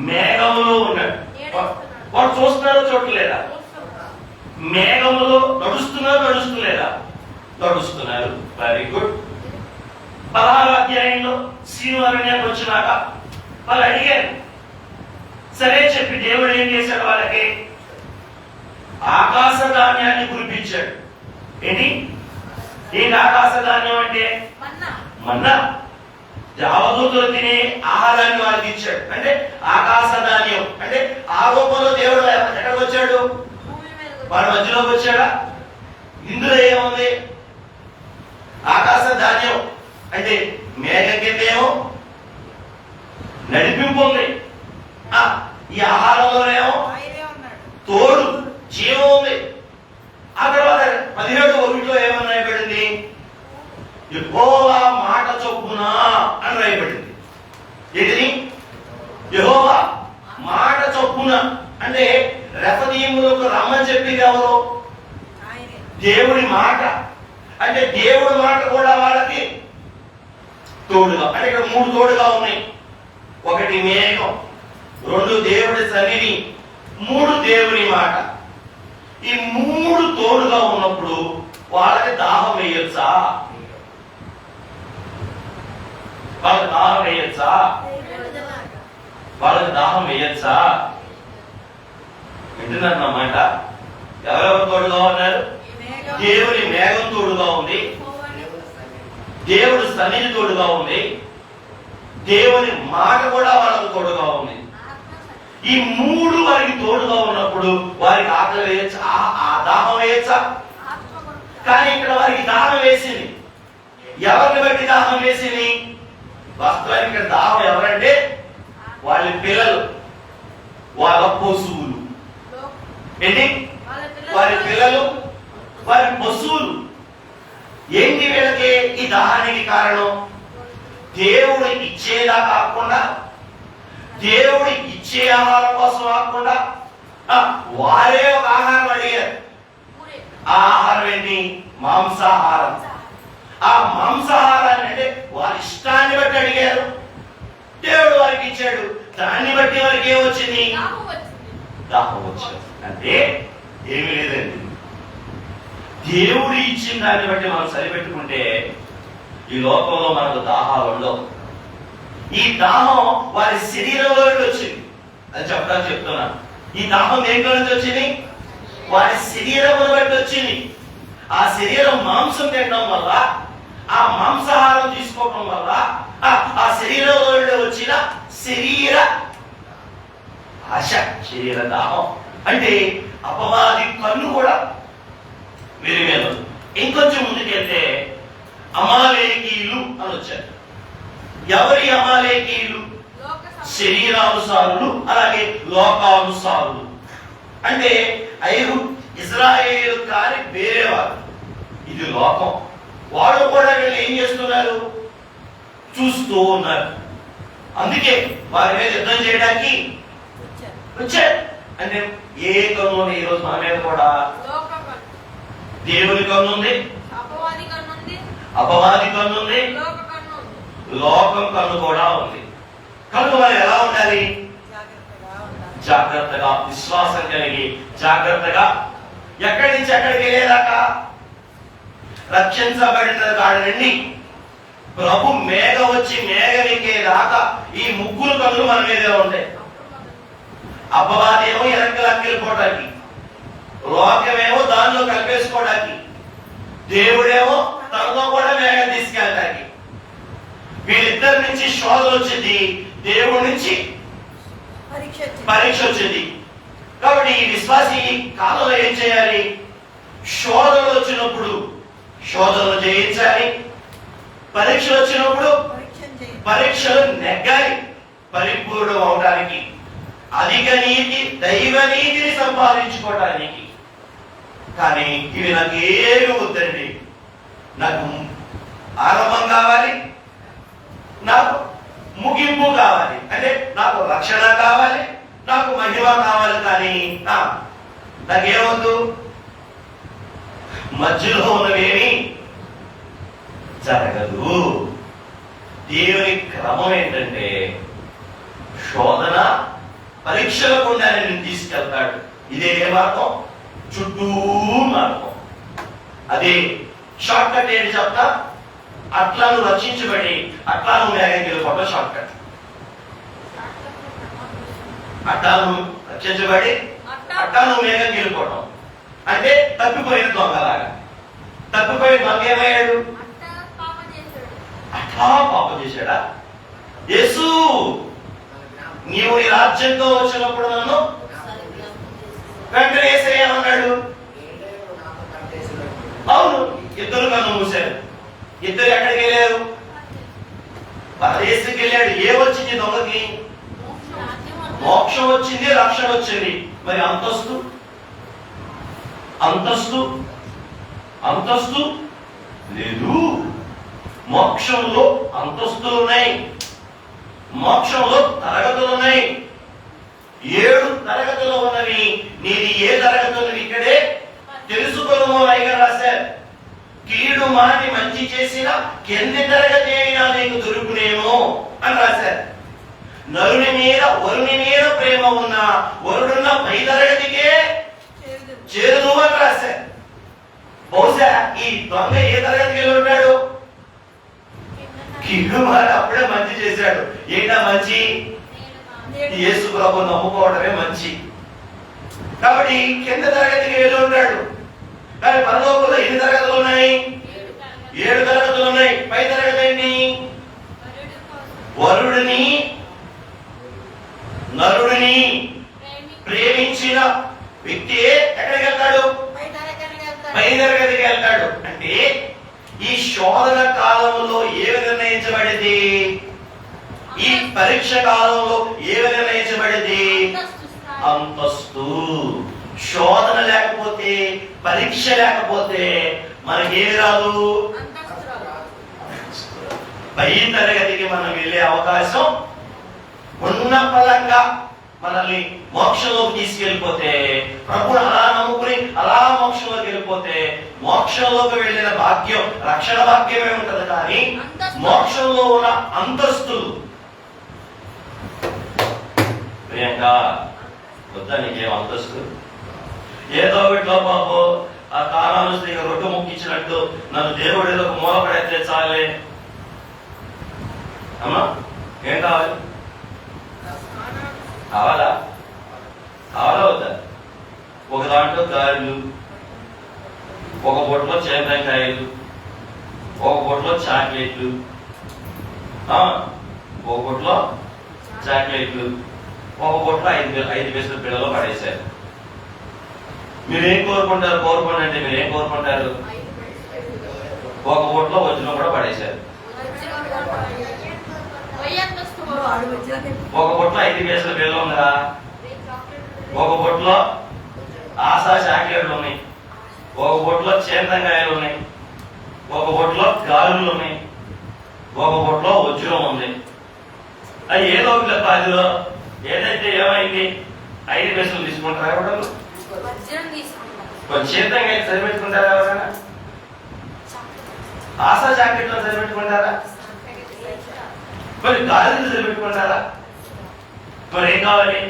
మేఘములో ఉన్నాడు. వాడు చూస్తున్నారో చూడలేదా? మేఘములో నడుస్తులేదా? నడుస్తున్నారు. Very good. 16వ అధ్యాయంలో సీను అరణ్యానికి వచ్చినాక వాళ్ళు అడిగారు. సరే చెప్పి దేవుడు ఏం చేశాడు? వాళ్ళకి ఆకాశ ధాన్యాన్ని కురిపించాడు. ఏంటి ఆకాశ ధాన్యం అంటే? మన్నా. దేవదూతలు తినే ఆహారాన్ని వాళ్ళకి ఇచ్చాడు. అంటే ఆకాశ ధాన్యం అంటే ఆ రూపంలో దేవుడు ఎక్కడికి వచ్చాడు? వాళ్ళ మధ్యలోకి వచ్చాడా? ఇందులో ఏముంది? ఆకాశ ధాన్యం అంటే మేఘం కిందేమో నడిపింపు ఉంది, ఈ ఆహారంలోనేమో తోడు జీవం ఉంది. ఆ తర్వాత 17వ వచనంలో ఏమన్నా పడింది? రాయబడింది. ఏంటిది? యెహోవా మాట చొప్పున. అంటే రెఫదీములకు రమ్మని చెప్పింది ఎవరు? దేవుడి మాట. అంటే దేవుడి మాట కూడా వాళ్ళకి తోడుగా. అంటే ఇక్కడ 3 తోడుగా ఉన్నాయి. 1 మేఘం, 2 దేవుడి సన్నిధి, 3 దేవుని మాట. ఈ 3 తోడుగా ఉన్నప్పుడు వాళ్ళకి దాహం వేయొచ్చా? వాళ్ళకి దాహం వేయొచ్చా? వాళ్ళకి దాహం వేయొచ్చా? వింటున్నమాట. ఎవరెవరు తోడుగా ఉన్నారు? దేవుని మేఘం తోడుగా ఉంది, దేవుడి సన్నిధి తోడుగా ఉంది, దేవుని మాట కూడా వాళ్ళకు తోడుగా ఉంది. ఈ 3 వారికి తోడుగా ఉన్నప్పుడు వారికి ఆకలి వేయచ్చా? ఆ దాహం వేయచ్చా? కానీ ఇక్కడ వారికి దాహం వేసింది. ఎవరిని బట్టి దాహం వేసింది? వాస్తవానికి ఇక్కడ దాహం ఎవరంటే వాళ్ళ పిల్లలు, వాళ్ళ పశువులు. ఏంటి? వారి పిల్లలు, వారి పశువులు. ఏంటి వీళ్ళకి ఈ దాహానికి కారణం? దేవుడు ఇచ్చేదా కాకుండా, దేవుడు ఇచ్చే ఆహారం కోసం కాకుండా వారే ఒక ఆహారం అడిగారు. ఆ ఆహారం ఏంటి? మాంసాహారం. ఆ మాంసాహారాన్ని అంటే వారి ఇష్టాన్ని బట్టి అడిగారు, దేవుడు వారికి ఇచ్చాడు. దాన్ని బట్టి వారికి ఏమొచ్చింది? దాహం వచ్చింది. అంటే ఏమీ లేదండి, దేవుడు ఇచ్చిన దాన్ని బట్టి మనం సరిపెట్టుకుంటే ఈ లోకంలో మనకు దాహాలు ఉండవు. ఈ దాహం వారి శరీరంలో వచ్చింది. అది చెప్పడానికి చెప్తున్నాను. ఈ దాహం దేంట్లో నుంచి వచ్చింది? వారి శరీరమును బట్టి వచ్చింది. ఆ శరీరం మాంసం తినడం వల్ల, ఆ మాంసాహారం తీసుకోవడం వల్ల ఆ శరీరంలో వచ్చిన శరీర ఆశ, శరీర దాహం. అంటే అపవాది కన్ను కూడా వీరి మీద. ఇంకొంచెం ముందుకెళ్తే అమాలేకీయులు అని వచ్చారు. ఎవరి అమాలేకీయులు? శరీరానుసారులు, అలాగే లోకానుసారులు. అంటే ఇజ్రాయేలు కాని వేరేవారు. ఇది లోకం. వాళ్ళు కూడా వీళ్ళు ఏం చేస్తున్నారు? చూస్తూ ఉన్నారు. అందుకే వారి మీద యుద్ధం చేయడానికి వచ్చారు. అంటే ఏ కన్ను ఉంది? ఈరోజు మన మీద కూడా దేవుని కన్ను ఉంది, అపవాది కన్ను ఉంది, లోకం కన్ను కూడా ఉంది. కనుక మనం ఎలా ఉండాలి? జాగ్రత్తగా, విశ్వాసం కలిగి జాగ్రత్తగా. ఎక్కడి నుంచి ఎక్కడికి వెళ్ళేదాకా? రక్షించబడిన కాడి నుండి ప్రభు మేఘ వచ్చి మేఘం ఎక్కేదాకా ఈ 3 కన్నులు మన మీదే ఉంటాయి. అపవాదేమో వెనక్కి లక్కెళ్ళిపోవడానికి, లోకమేమో దానిలో కలిపేసుకోవడానికి, దేవుడేమో తనతో కూడా మేఘం తీసుకెళ్ళడానికి. వీళ్ళిద్దరి నుంచి శోధన వచ్చింది, దేవుడి నుంచి పరీక్ష వచ్చింది. కాబట్టి ఈ విశ్వాసి కాలంలో ఏం చేయాలి? శోధనలు వచ్చినప్పుడు శోధనలు జయించాలి, పరీక్షలు వచ్చినప్పుడు పరీక్షలు నెగ్గాలి, పరిపూర్ణం అవడానికి, అధిక నీతి, దైవ నీతిని సంపాదించుకోవడానికి. కానీ ఇవి నాకు ఏమి వద్దండి, నాకు ఆరంభం కావాలి, నాకు ముగింపు కావాలి, అంటే నాకు రక్షణ కావాలి, నాకు మహిమ కావాలి. కానీ నాకేమొద్దు, మధ్యలో ఉన్నవేమి జరగదు. దేవుని క్రమం ఏంటంటే శోధన పరీక్షల గుండా నేను తీసుకెళ్తాడు. ఇదే మార్గం, చుట్టూ మార్గం. అదే షార్ట్ కట్. ఏంటి చెప్తా? అట్లా నువ్వు రక్షించబడి అట్లా నువ్వు మేఘం వెళ్ళిపోవడం షార్ట్ కట్. అట్లా నువ్వు రక్షించబడి అట్లా నువ్వు మేఘం వెళ్ళిపోవడం అంటే తప్పిపోయిన దొంగలాగా. తప్పిపోయిన దొంగ ఏమయ్యాడు? అట్లా పాపం చేశాడా? యేసు నీవు ఈ రాజ్యంతో వచ్చినప్పుడు నన్ను వెంటనే ఏమన్నాడు? అవును, ఇద్దరు కన్ను మూశారు. ఇద్దరు ఎక్కడికి వెళ్ళారు? పరదేశంకి వెళ్ళాడు. ఏమొచ్చింది దొంగకి? మోక్షం వచ్చింది, రక్షణ వచ్చింది. మరి అంతస్తు అంతస్తు అంతస్తు లేదు. మోక్షంలో అంతస్తులు ఉన్నాయి, మోక్షంలో తరగతులు ఉన్నాయి. 7 తరగతులు ఉన్నవి. నీది ఏ తరగతులు ఇక్కడే తెలుసుకొనుము అని రాశారు. కీడు మాని మంచి చేసిన కింది తరగతి అయినా నీకు దొరుకునేమో అని రాశారు. నరుని మీద వరుని మీద ప్రేమ ఉన్న వరుడున్న పై తరగతికే చేరుదు అని రాశారు. బహుశా ఈ దొంగ ఏ తరగతికి వెళ్ళి ఉంటాడు? కీడు మాని అప్పుడే మంచి చేశాడు. ఏంటా మంచి? యేసు ప్రభు నమ్ముకోవడమే మంచి. కాబట్టి కింద తరగతికి వెళ్ళి ఉంటాడు. కానీ పరలోకంలో ఎన్ని తరగతులు ఉన్నాయి? 7 తరగతులు ఉన్నాయి. పై తరగతి ఏంటి? వరుడిని నరుడిని ప్రేమించిన వ్యక్తి ఎక్కడికి వెళ్తాడు? పై తరగతికి వెళ్తాడు. అంటే ఈ శోధన కాలంలో ఏమి నిర్ణయించబడింది? ఈ పరీక్ష కాలంలో ఏమి నిర్ణయించబడింది? అంతస్తు. శోధన లేకపోతే, పరీక్ష లేకపోతే మనకేమి రాదు? పై తరగతికి మనం వెళ్ళే అవకాశం ఉన్న ఫలంగా మనల్ని మోక్షంలోకి తీసుకెళ్ళిపోతే, ప్రభుని అలా నమ్ముకుని అలా మోక్షంలోకి వెళ్ళిపోతే, మోక్షంలోకి వెళ్ళిన భాగ్యం రక్షణ భాగ్యమే ఉంటది. కానీ మోక్షంలో ఉన్న అంతస్తులు ప్రియాంక వద్దా నీకేం అంతస్తు? ఏదో వీటిలో బాబు ఆ కారణాలు స్త్రీ రొట్టె ముక్కించినట్టు నన్ను దేవుడు ఏదో ఒక మూల పడేస్తే చాలే. అమ్మా ఏం కావాలి? కావాలా? కావాలా వద్దా? ఒక దాంట్లో గారెలు, ఒక బొట్లో చేపకాయలు, ఒక బొట్లో చాక్లెట్లు, ఒక బొట్లో చాక్లెట్లు, ఒక బొట్లో 5 పైసలు పిల్లలు పడేశారు. మీరేం కోరుకుంటారు? కోరుకోండి అంటే మీరేం కోరుకుంటారు? ఒక బొట్లో వజ్రం కూడా పడేశారు. ఒక బొట్లో 5 పైసల బిల్ల ఉందా? ఒక బొట్లో ఆశా చాక్లెట్లు ఉన్నాయి, ఒక బొట్లో చేతంకాయలు ఉన్నాయి, ఒక బొట్లో గాలులు ఉన్నాయి, ఒక బొట్లో వజ్రం ఉంది. అది ఏదో ఒకటి పాదిలో ఏదైతే ఏమైంది? 5 పైసలు తీసుకుంటారా? ఎవరు చేతంకాయ సరిపెట్టుకుంటారా? ఎవరైనా ఆశా జాకెట్లో సరిపెట్టుకుంటారా? మరి గాలిని సరిపెట్టుకుంటారా? మరి ఏం కావాలి?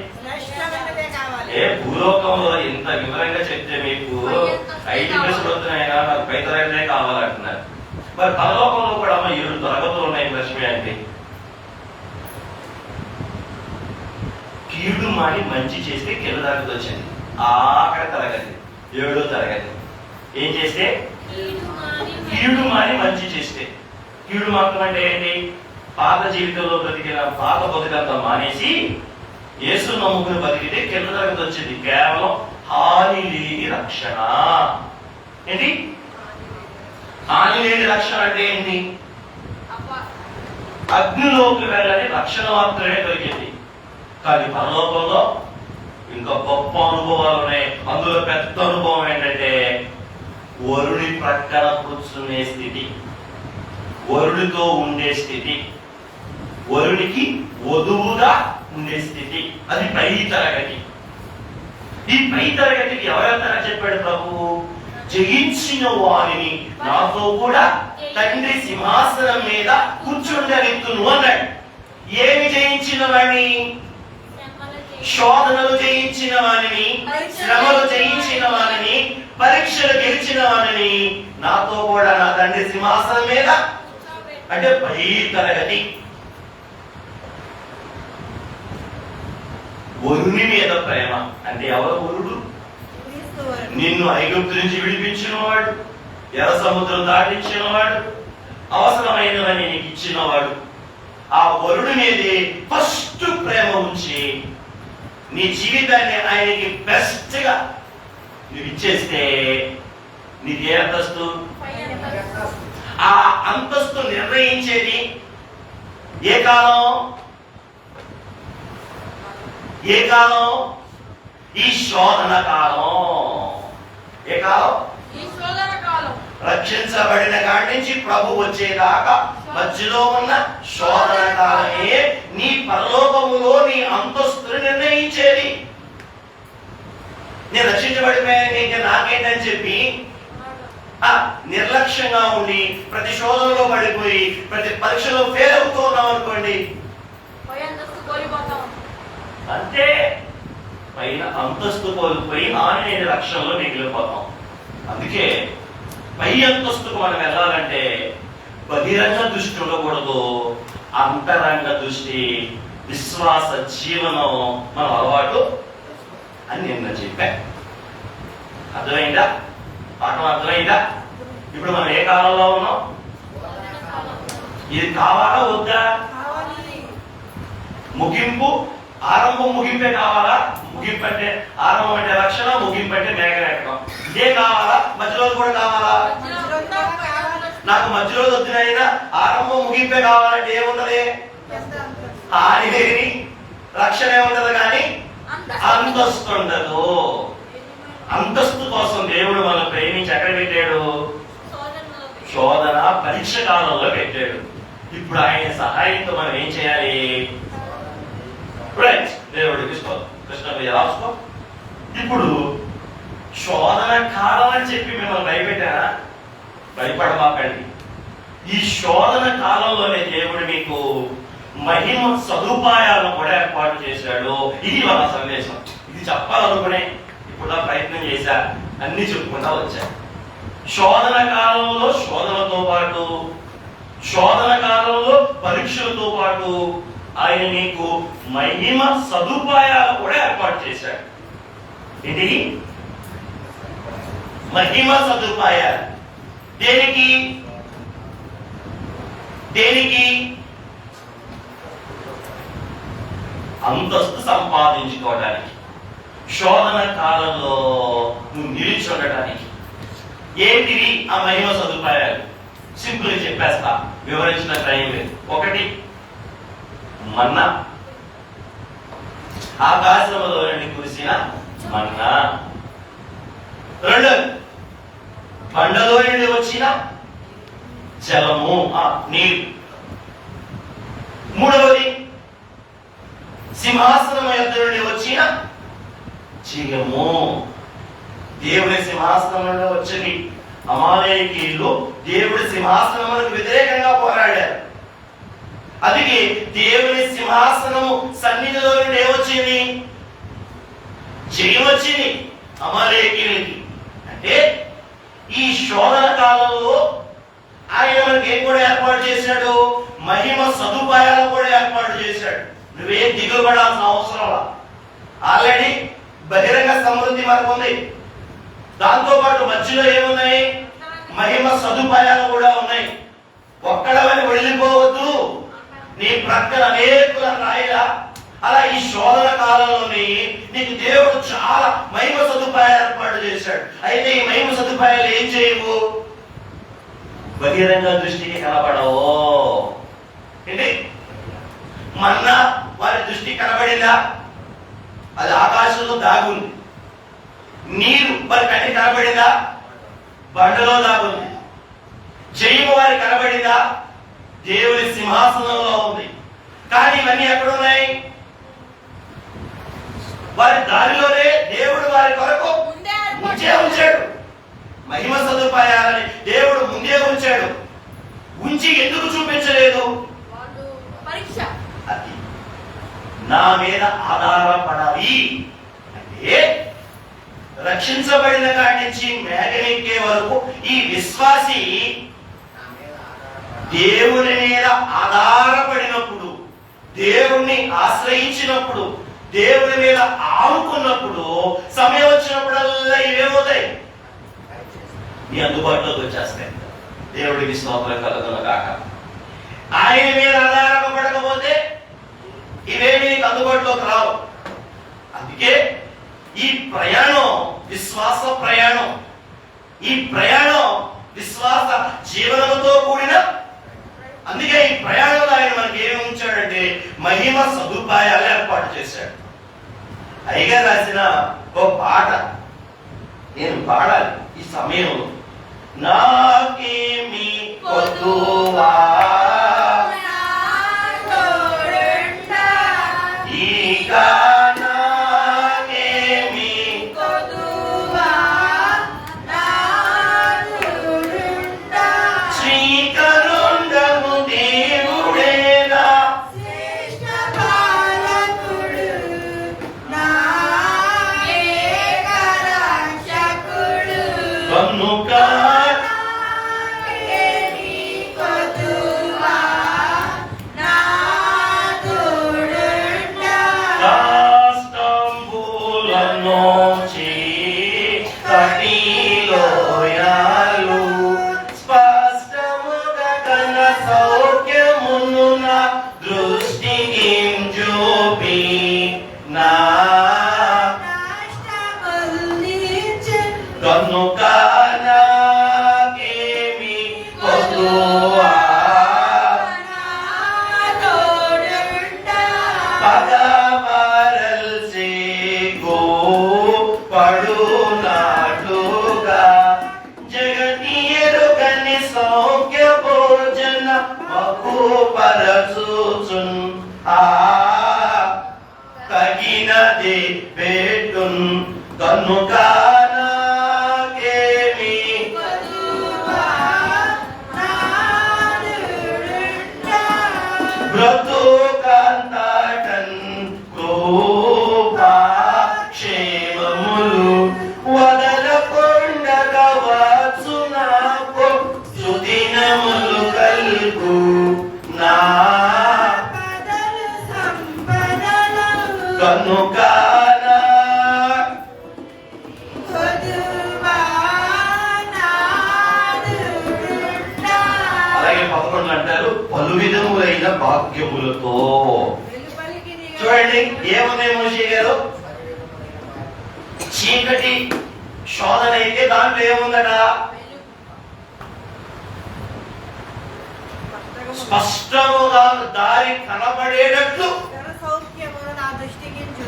ఏ భూలోకంలో ఇంత వివరంగా చెప్తే మీకు 5 పైసలు వస్తున్నాయినా నాకు పై తరగతినే కావాలంటున్నారు. మరి పరలోకంలో కూడా 7 తరగతులు ఉన్నాయి. లక్ష్మి అంటే కీడు మాని మంచి చేస్తే కింద తరగతి వచ్చింది. ఆఖరి తరగతి 7వ తరగతి. ఏం చేస్తే? కీడు మాని మంచి చేస్తే. కీడు మాత్రం అంటే ఏంటి? పాత జీవితంలో బ్రతికిన పాత బతుకంతా మానేసి యేసు నమ్ముకుని బతికితే కింద తరగతి వచ్చింది. కేవలం హాని లేని రక్షణ. ఏంటి హాని లేని రక్షణ అంటే ఏంటి? అగ్నిలోకి వెళ్ళని రక్షణ మాత్రమే దొరికింది. కానీ పరలోకంలో ఇంకా గొప్ప అనుభవాలు ఉన్నాయి. అందులో పెద్ద అనుభవం ఏంటంటే వరుడి ప్రక్కన కూర్చునే స్థితి, వరుడితో ఉండే స్థితి, వరుడికి వధువుగా ఉండే స్థితి. అది పై తరగతి. ఈ పై తరగతికి ఎవరెంతగా చెప్పాడు ప్రభు? జయించిన వారిని నాతో కూడా తండ్రి సింహాసనం మీద కూర్చుండెత్తును అన్నాడు. ఏమి జయించిన వాడిని? శోధనలు జయించిన వారిని, శ్రమలు జయించిన వారిని, పరీక్షలు గెలిచిన వారిని నాతో కూడా నా తండ్రి సింహాసనం మీద. అంటే పై తరగతి. వరుని మీద ప్రేమ అంటే ఎవరు వరుడు? నిన్ను ఐగుప్తు నుంచి విడిపించిన వాడు, ఎర్ర సముద్రం దాటించిన వాడు, అవసరమైనవని నీకు ఇచ్చిన వాడు. ఆ వరుడి మీదే ఫస్ట్ ప్రేమ ఉంచి నీ జీవితాన్ని ఆయనకి బెస్ట్ గా నువ్వు ఇచ్చేస్తే నీకు ఏ అంతస్తు? ఆ అంతస్తు నిర్ణయించేది ఏ కాలం? ఏ కాలం? ఈ శోధన కాలం. ఏ కాలం? రక్షించబడిన కాడి నుంచి ప్రభు వచ్చేదాకా మధ్యలో ఉన్న శోధన కాలమే నీ పరలోకములో నీ అంతస్తుని నిర్ణయించేది. నేను రక్షించబడిపోయాను ఇంకా నాకేంటని చెప్పి నిర్లక్ష్యంగా ఉండి ప్రతి శోధనలో పడిపోయి ప్రతి పరీక్షలో ఫెయిల్ అవుతూ ఉన్నాం అనుకోండి, అంతే పైన అంతస్తు కోల్పోయి ఆన్లైన్ రక్షణలో మిగిలిపోతాం. అందుకే పై అంతస్తుకు మనం వెళ్ళాలంటే బహిరంగ దృష్టి ఉండకూడదు, అంతరంగ దృష్టి, విశ్వాస జీవనం మన అలవాటు అని నేను చెప్పా. అర్థమైందా? పాఠం అర్థమైందా? ఇప్పుడు మనం ఏ కాలంలో ఉన్నాం? ఇది కావాలా వద్దా? ముగింపు ఆరంభం ముగింపే కావాలా? ముగింపు అంటే ఆరంభం అంటే రక్షణ, ముగింపు అంటే మేఘనెక్కడం. ఇదే కావాలా? మధ్యలో కూడా కావాలా? నాకు మధ్యలో వద్దునైనా ఆరంభం ముగింపే కావాలంటే ఏమున్నది? హాని లేని రక్షణ ఏముండదు, కానీ అంతస్తు ఉండదు. అంతస్తు కోసం దేవుడు మనం ప్రేమించి ఎక్కడ పెట్టాడు? శోధన పరీక్ష కాలంలో పెట్టాడు. ఇప్పుడు ఆయన సహాయంతో మనం ఏం చేయాలి? దేవుడికి కృష్ణ రాసుకో. ఇప్పుడు శోధన కాలం అని చెప్పి మిమ్మల్ని భయపెట్టారా? భయపడమాకండి. ఈ శోధన కాలంలోనే దేవుడు మీకు మహిమ సదుపాయాలను కూడా ఏర్పాటు చేశాడు. ఇది మన సందేశం. ఇది చెప్పాలనుకునే ఇప్పుడు ప్రయత్నం చేశా, అన్ని చెప్పుకుంటా వచ్చా. శోధన కాలంలో శోధనతో పాటు, శోధన కాలంలో పరీక్షలతో పాటు ఆయన మీకు మహిమ సదుపాయాలు కూడా ఏర్పాటు చేశాడు. ఇది మహిమ సదుపాయాలు దేనికి? దేనికి? అంతస్తు సంపాదించుకోవడానికి, శోధన కాలంలో నువ్వు నిలిచి ఉండటానికి. ఏంటివి ఆ మహిమ సదుపాయాలు? సింపుల్ చెప్పేస్తా, వివరించిన టైం లేదు. ఒకటి, మన్నా, ఆకాశంలో నుండి కురిసిన మన్నా. రెండు, బండలో నుండి వచ్చిన జలము, నీరు. మూడవది, సింహాసనం యొద్ద నుండి వచ్చిన జీవము. దేవుడి సింహాసనం నుండి వచ్చి అమాలేకీయులు దేవుడి సింహాసనములకు వ్యతిరేకంగా పోరాడారు. అందుకే దేవుని సింహాసనము సన్నిధిలో నుండి ఏమొచ్చింది? జయం వచ్చింది అమాలేకీయులకి. అంటే ఈ శోధన కాలంలో ఆయన మనకి ఏం కూడా ఏర్పాటు చేశాడు? మహిమ సదుపాయాలు కూడా ఏర్పాటు చేశాడు. నువ్వేం దిగులు పడాల్సిన అవసరం. ఆల్రెడీ బహిరంగ సమృద్ధి మనకు ఉంది. దాంతో పాటు మధ్యలో ఏమున్నాయి? మహిమ సదుపాయాలు కూడా ఉన్నాయి. ఒక్కడవని వెళ్ళిపోవద్దు, నీ ప్రక్కన అనేకుల రాయిలా. అలా ఈ శోధన కాలంలోని నీకు దేవుడు చాలా మహిమ సదుపాయాలు ఏర్పాటు చేశాడు. అయితే ఈ మహిమ సదుపాయాలు ఏం చేయవు? బహిరంగ దృష్టికి కనబడవు. ఏంటి? మన్నా వారి దృష్టి కనబడిందా? అది ఆకాశంలో దాగుంది. నీరు వారి కంటి కనబడిందా? బండలో దాగుంది. జయము వారి కనబడిందా? దేవుని సింహాసనంలో ఉంది. కానీ ఇవన్నీ ఎక్కడున్నాయి? వారి దారిలోనే దేవుడు వారి కొరకు ముందే ఉంచాడు. మహిమ సదుపాయాలని దేవుడు ముందే ఉంచాడు. ఉంచి ఎందుకు చూపించలేదు? నా మీద ఆధారపడాలి అంటే రక్షించబడిన కాడి నుంచి మేఘమెక్కే వరకు ఈ విశ్వాసి దేవుని మీద ఆధారపడినప్పుడు, దేవుణ్ణి ఆశ్రయించినప్పుడు, దేవుని మీద ఆనుకున్నప్పుడు, సమయం వచ్చినప్పుడల్లా ఇవేమవుతాయి? నీ అందుబాటులోకి వచ్చేస్తాయి. దేవుడికి స్తోత్రం కలుగును గాక. ఆయన మీద ఆధారపడకపోతే ఇవేమి నీకు అందుబాటులోకి రావు. అందుకే ఈ ప్రయాణం విశ్వాస ప్రయాణం. ఈ ప్రయాణం విశ్వాస జీవనంతో కూడిన. అందుకే ఈ ప్రయాణంలో ఆయన మనకి ఏమి ఉంచాడంటే మహిమ సదుపాయాలు ఏర్పాటు చేశాడు. అయ్యగారు రాసిన ఒక పాట నేను పాడాలి ఈ సమయంలో. నాకేమి కొదువా ఇక నాకేమి శ్రీకరుండము దేవుడేనా కనుక కష్టంబులనోచి కటిలోయాలు స్పష్టముగా కన సౌఖ్యమును నా దృష్టికి చూపి నా కనుక నాకేమి కొదువా పగవారల్సే పడునాటుగా జగతి ఎరుగని సౌఖ్య భోజన మకు పరచుచున్ ఆ తగినది పెట్టున్ కనుక నాకేమి బ్రతుకంతటన్ కృపా క్షేమములు వదలకుండగా వచ్చు నాకు సుదినములు కల్గు నా కనుక అలాగే 11 అంటారు పలు విధములైన భాగ్యములతో. చూడండి ఏముంది మోషే గారు, చీకటి శోధన అయితే దాంట్లో ఏముందట, స్పష్టముగా దారి కనబడేటట్లు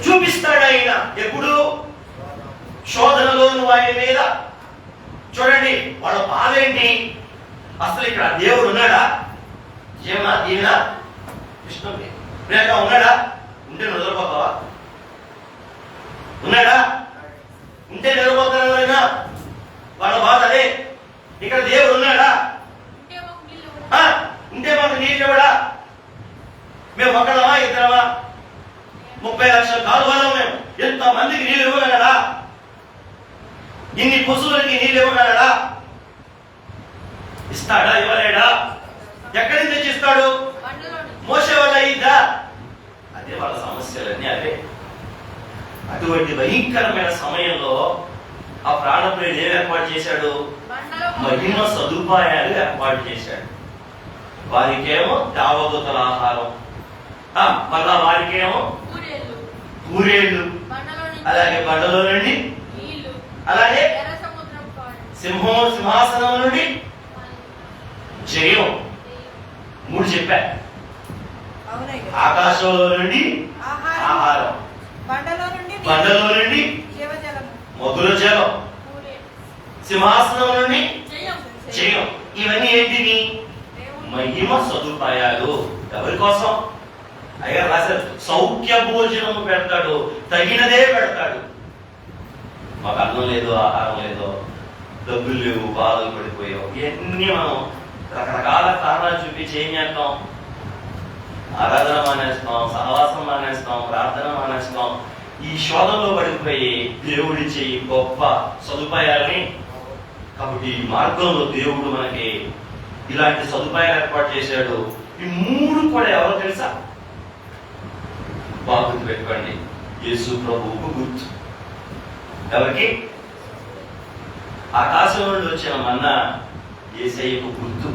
చూపిస్తాడు ఆయన. ఎప్పుడు శోధనలో నువ్వు ఆయన మీద. చూడండి వాళ్ళ బాధ ఏంటి, అసలు ఇక్కడ దేవుడు ఉన్నాడా, ఏమా దీవెన కృష్ణుడి ప్రేమ ఉన్నాడా, ఉంటే నిద్రపోతావా, ఉన్నాడా ఉంటే నిద్రపోతారా, వాళ్ళ బాధ అదే. ఇక్కడ దేవుడు ఉన్నాడా, ఉంటే మాకు నీళ్ళు ఇవ్వడా, మేము ఒకళ్ళమా ఇద్దరమా, 30 లక్షల కాలువలో మేము ఎంత మందికి నీళ్ళు ఇవ్వగలడా, ఇన్ని పశువులకి నీళ్ళు ఇవ్వగలడా, ఇస్తాడా ఇవ్వలేడా, ఎక్కడి నుంచి తెచ్చిస్తాడు, మోసే వల్ల అయిందా, అదే వాళ్ళ సమస్యలన్నీ అదే. అటువంటి భయంకరమైన సమయంలో ఆ ప్రాణప్రియుడు ఏం ఏర్పాటు చేశాడు, మహిమ సదుపాయాలు ఏర్పాటు చేశాడు. వారికేమో దేవదూతల ఆహారం, మళ్ళా వారికేమో పూరేళ్ళు, అలాగే బండలో నుండి, అలాగే సింహాసనం నుండి జయం, 3 చెప్పా. ఆకాశంలో నుండి ఆహారం, బండలో నుండి మధుర జలం, సింహాసనం నుండి జయం. ఇవన్నీ ఏంటివి, మహిమ సదుపాయాలు. ఎవరి కోసం అయ్యా రాశారు, సౌఖ్య భోజనము పెడతాడు, తగినదే పెడతాడు. మాకు అన్నం లేదు, ఆహారం లేదు, డబ్బులు లేవు, బాధలు పడిపోయావు, ఇవన్నీ మనం రకరకాల కారణాలు చూపించి ఏం చేస్తాం, ఆరాధన మానేస్తాం, సహవాసం మానేస్తాం, ప్రార్థన మానేస్తాం. ఈ శోధనలో పడిపోయి దేవుడిచ్చే ఈ గొప్ప సదుపాయాలని. కాబట్టి ఈ మార్గంలో దేవుడు మనకి ఇలాంటి సదుపాయాలు ఏర్పాటు చేశాడు. ఈ 3 కూడా ఎవరో తెలుసా, బాగా గుర్తు పెట్టుకోండి, యేసు ప్రభువుకు గుర్తు. ఎవరికి, ఆకాశం నుండి వచ్చిన మన్నా యేసయ్యకు గుర్తు.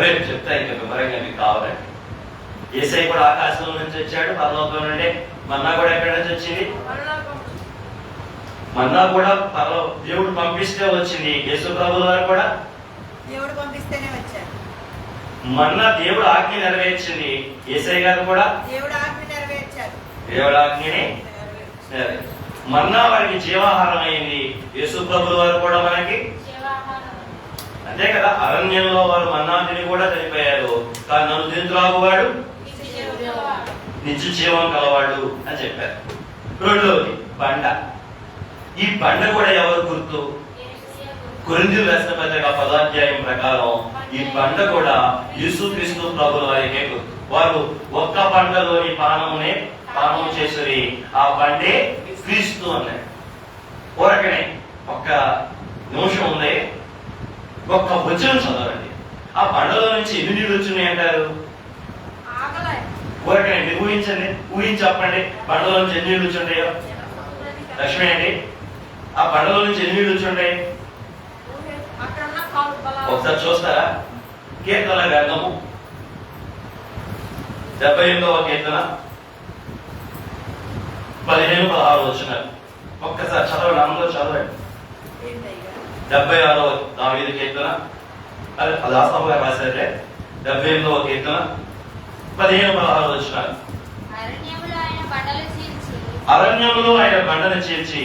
రేపు చెప్తా ఇంకా వివరంగా మీకు కావాలండి. యేసయ్య కూడా ఆకాశం నుంచి వచ్చాడు, పరలోకం నుండి. మన్నా కూడా ఎక్కడి నుంచి వచ్చింది, మన్నా కూడా దేవుడు పంపిస్తే వచ్చింది. యేసు ప్రభువు వారు కూడా దేవుడు పంపిస్తేనే వచ్చారు. మన్నా దేవుడు ఆజ్ఞ నెరవేర్చింది, యేసయ్య గారు కూడా దేవుడు ఆజ్ఞ నెరవేర్చారు. దేవుడు ఆజ్ఞని మన్నా వారికి జీవాహారం అయింది. యేసు ప్రభువు వారు కూడా మనకి అంతే కదా, అరణ్యంలో వారు మన్నాతిని కూడా చనిపోయారు, కానీ నన్ను తిని త్రాగువాడు నిత్య జీవం కలవాడు అని చెప్పారు. రెండవది బండ. ఈ బండ కూడా ఎవరు గుర్తు? కొరింథీయులకు రాసిన పత్రిక 10వ అధ్యాయం ప్రకారం ఈ బండ కూడా యేసుక్రీస్తు ప్రభుల వారికే గుర్తు. వారు ఒక్క బండలోని పానము చేసి ఆ బండే క్రీస్తు అన్నాడు. ఊరకనే ఒక్క నిమిషం ఉంది, ఒక్క వచనం చదవండి. ఆ బండలో నుంచి ఎన్ని నీళ్ళు వచ్చినాయి అంటారు? ఊరకనే మీరు ఊహించండి, ఊహించి చెప్పండి. బండలో నుంచి ఎన్ని నీళ్ళు వచ్చుంటాయో? లక్ష్మి అండి, ఆ బండలో నుంచి ఎన్ని నీళ్ళు వచ్చుంటాయి ఒకసారి చూస్తారా? కీర్తన గ్రంథము 78వ కీర్తన 15-16 వచనాలు ఒక్కసారి చదవండి, అందరూ చదవండి. 76వ దావీదు కీర్తన, అది ఆసాము గారు రాశారే. 78వ కీర్తన 15-16 వచనాలు. అరణ్యములో ఆయన బండను చీల్చి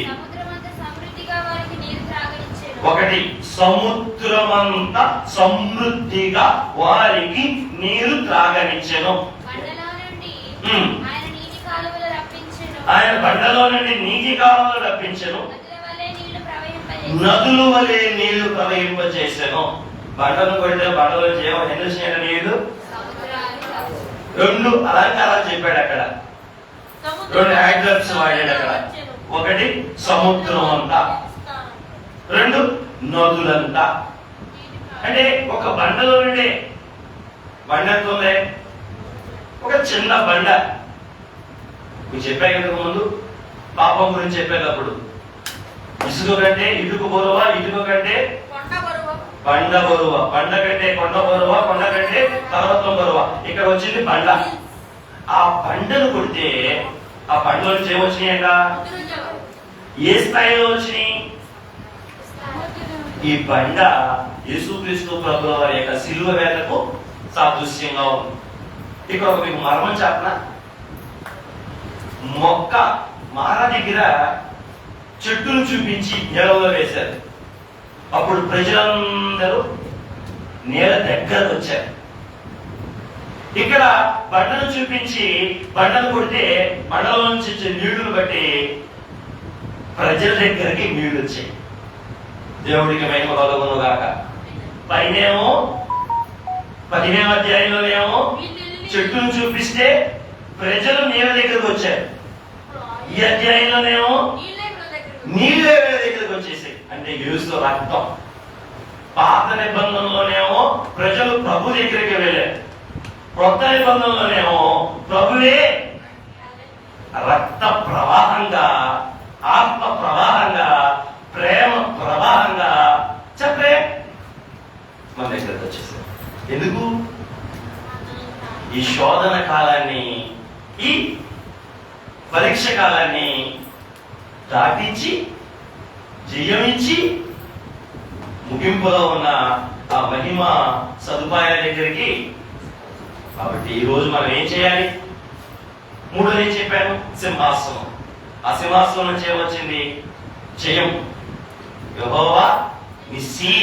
ఒకటి సముద్రమంత సమృద్ధిగా వారికి నీరు త్రాగనిచ్చెను. ఆయన బండలో నుండి నీటి కాలువలు రప్పించెను, నదుల వలె నీళ్లు ప్రవహింపజేసెను. బండను కొడితే బండలో ఎన్ని నీళ్లు? 2 అలంకారాలు చెప్పాడు అక్కడ, 2 యాడ్వర్బ్స్ వాడాడు అక్కడ. ఒకటి సముద్రం అంతా, 2 నదులంతా. అంటే ఒక బండలో నుండి బండ ఎంతుంది? ఒక చిన్న బండ. మీకు చెప్పాను కదా ముందు పాపం గురించి చెప్పేటప్పుడు, ఇసుక కంటే ఇటుక బరువా, ఇటుక కంటే బండ బరువా, బండ కంటే కొండ బరువా, కొండ కంటే పర్వతం బరువా. ఇక్కడ వచ్చింది బండ. ఆ బండను కొడితే ఆ బండలో నుంచి ఏమొచ్చినాయంట? ఏ స్థాయిలో వచ్చినాయి? ఈ బండ యేసుక్రీస్తు ప్రభుల వారి యొక్క శిలువ వేదకు సాదృశ్యంగా ఉంది. ఇక్కడ మీకు మర్మం చెప్పనా? మొక్క మార దగ్గర చెట్టును చూపించి నీడలో వేశారు. అప్పుడు ప్రజలందరూ నీడ దగ్గర వచ్చారు. ఇక్కడ బండను చూపించి బండను కొడితే బండలో నుంచి వచ్చే నీళ్లను బట్టి ప్రజల దగ్గరికి నీళ్లు వచ్చాయి. దేవుడికి మహిమ కలుగును గాక. పైనేమో 15వ అధ్యాయంలోనేమో చెట్టును చూపిస్తే ప్రజలు నీళ్ళ దగ్గరకు వచ్చారు. ఈ అధ్యాయంలోనేమో నీళ్ళే వీళ్ళ దగ్గరకు వచ్చేసాయి. అంటే యేసు రక్తం. పాత నిబంధనలోనేమో ప్రజలు ప్రభు దగ్గరికి వెళ్ళారు. కొత్త నిబంధనలోనేమో ప్రభువే రక్త ప్రవాహంగా, ఆత్మ ప్రవాహంగా, ప్రేమ ప్రవాహంగా చెప్పే మన దగ్గరకు వచ్చేసారు. ఎందుకు? ఈ శోధన కాలాన్ని, ఈ పరీక్ష కాలాన్ని దాటించి జయమించి ముగింపులో ఉన్న ఆ మహిమ సదుపాయాల దగ్గరికి. కాబట్టి ఈ రోజు మనం ఏం చేయాలి? 3 ఏం చెప్పాను? సింహాసనం. ఆ సింహాసనం నుంచి ఏమొచ్చింది? జయం. యెహోవా నిస్సీ.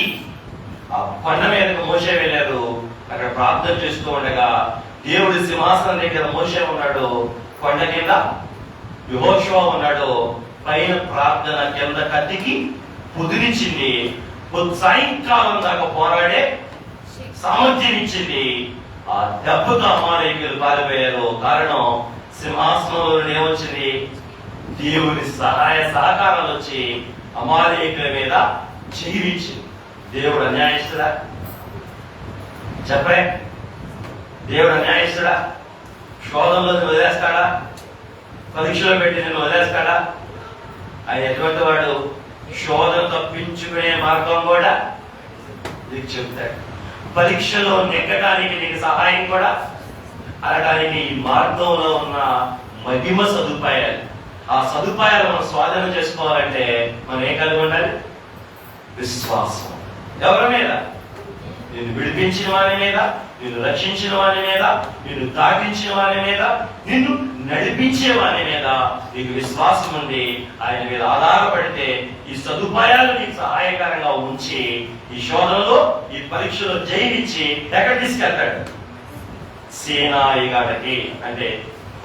ఆ కొండ మీదకు మోషే వెళ్ళారు. అక్కడ ప్రార్థన చేస్తూ ఉండగా దేవుడి సింహాసనం దగ్గర మోషే ఉన్నాడు, కొండ కింద యెహోషువ ఉన్నాడు. పైన ప్రార్థన, కింద కత్తికి కుదిరించింది. సాయంకాలం దాకా పోరాడే సామర్థ్యం ఇచ్చింది. ఆ దెబ్బతో అమాలేకులు పారిపోయారు. కారణం సింహాసనంలో ఏమొచ్చింది? దేవుని సహాయ సహకారాలు వచ్చి అమాలేకుల మీద జీవించింది. దేవుడు అన్యాయస్తుడా? చెప్పే, దేవుడు అన్యాయస్తుడా? శోధనలో వదిలేస్తాడా? పరీక్షలో పెట్టి నేను వదిలేస్తాడా? ఆయన ఎటువంటి వాడు? శోధన తప్పించుకునే మార్గం కూడా నీకు చెప్తాడు. పరీక్షలో నెగ్గడానికి నీకు సహాయం కూడా అనడానికి ఈ మార్గంలో ఉన్న మహిమ సదుపాయాలు. ఆ సదుపాయాలు మనం స్వాధీనం చేసుకోవాలంటే మనం ఏం కలిగి ఉండాలి? విశ్వాసం. ఎవరి మీద? నిన్ను విడిపించిన వారి మీద, నిన్ను రక్షించిన వాని మీద, నిన్ను దాటించిన వాని మీద, నిన్ను నడిపించే వాని మీద నీకు విశ్వాసం ఉండి ఆయన మీద ఆధారపడితే ఈ సదుపాయాలు నీకు సహాయకరంగా ఉంచి ఈ శోధనలో, ఈ పరీక్షలో జయించి ఎక్కడ తీసుకెళ్తాడు? సీనాయి గాడికి, అంటే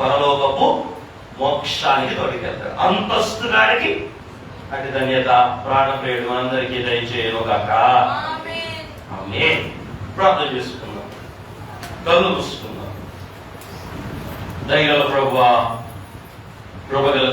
పరలోకపు మోక్షానికి తోడుకెళ్తాడు. అంతస్తు గాడికి అంటే ధన్యత ప్రాణప్రియుడు మనందరికీ దయచేయను గాక. ఆమేన్. ప్రార్థన చేసుకుందాం, కళ్ళు మూసుకుందాం. దయగల ప్రభువా, కృపగల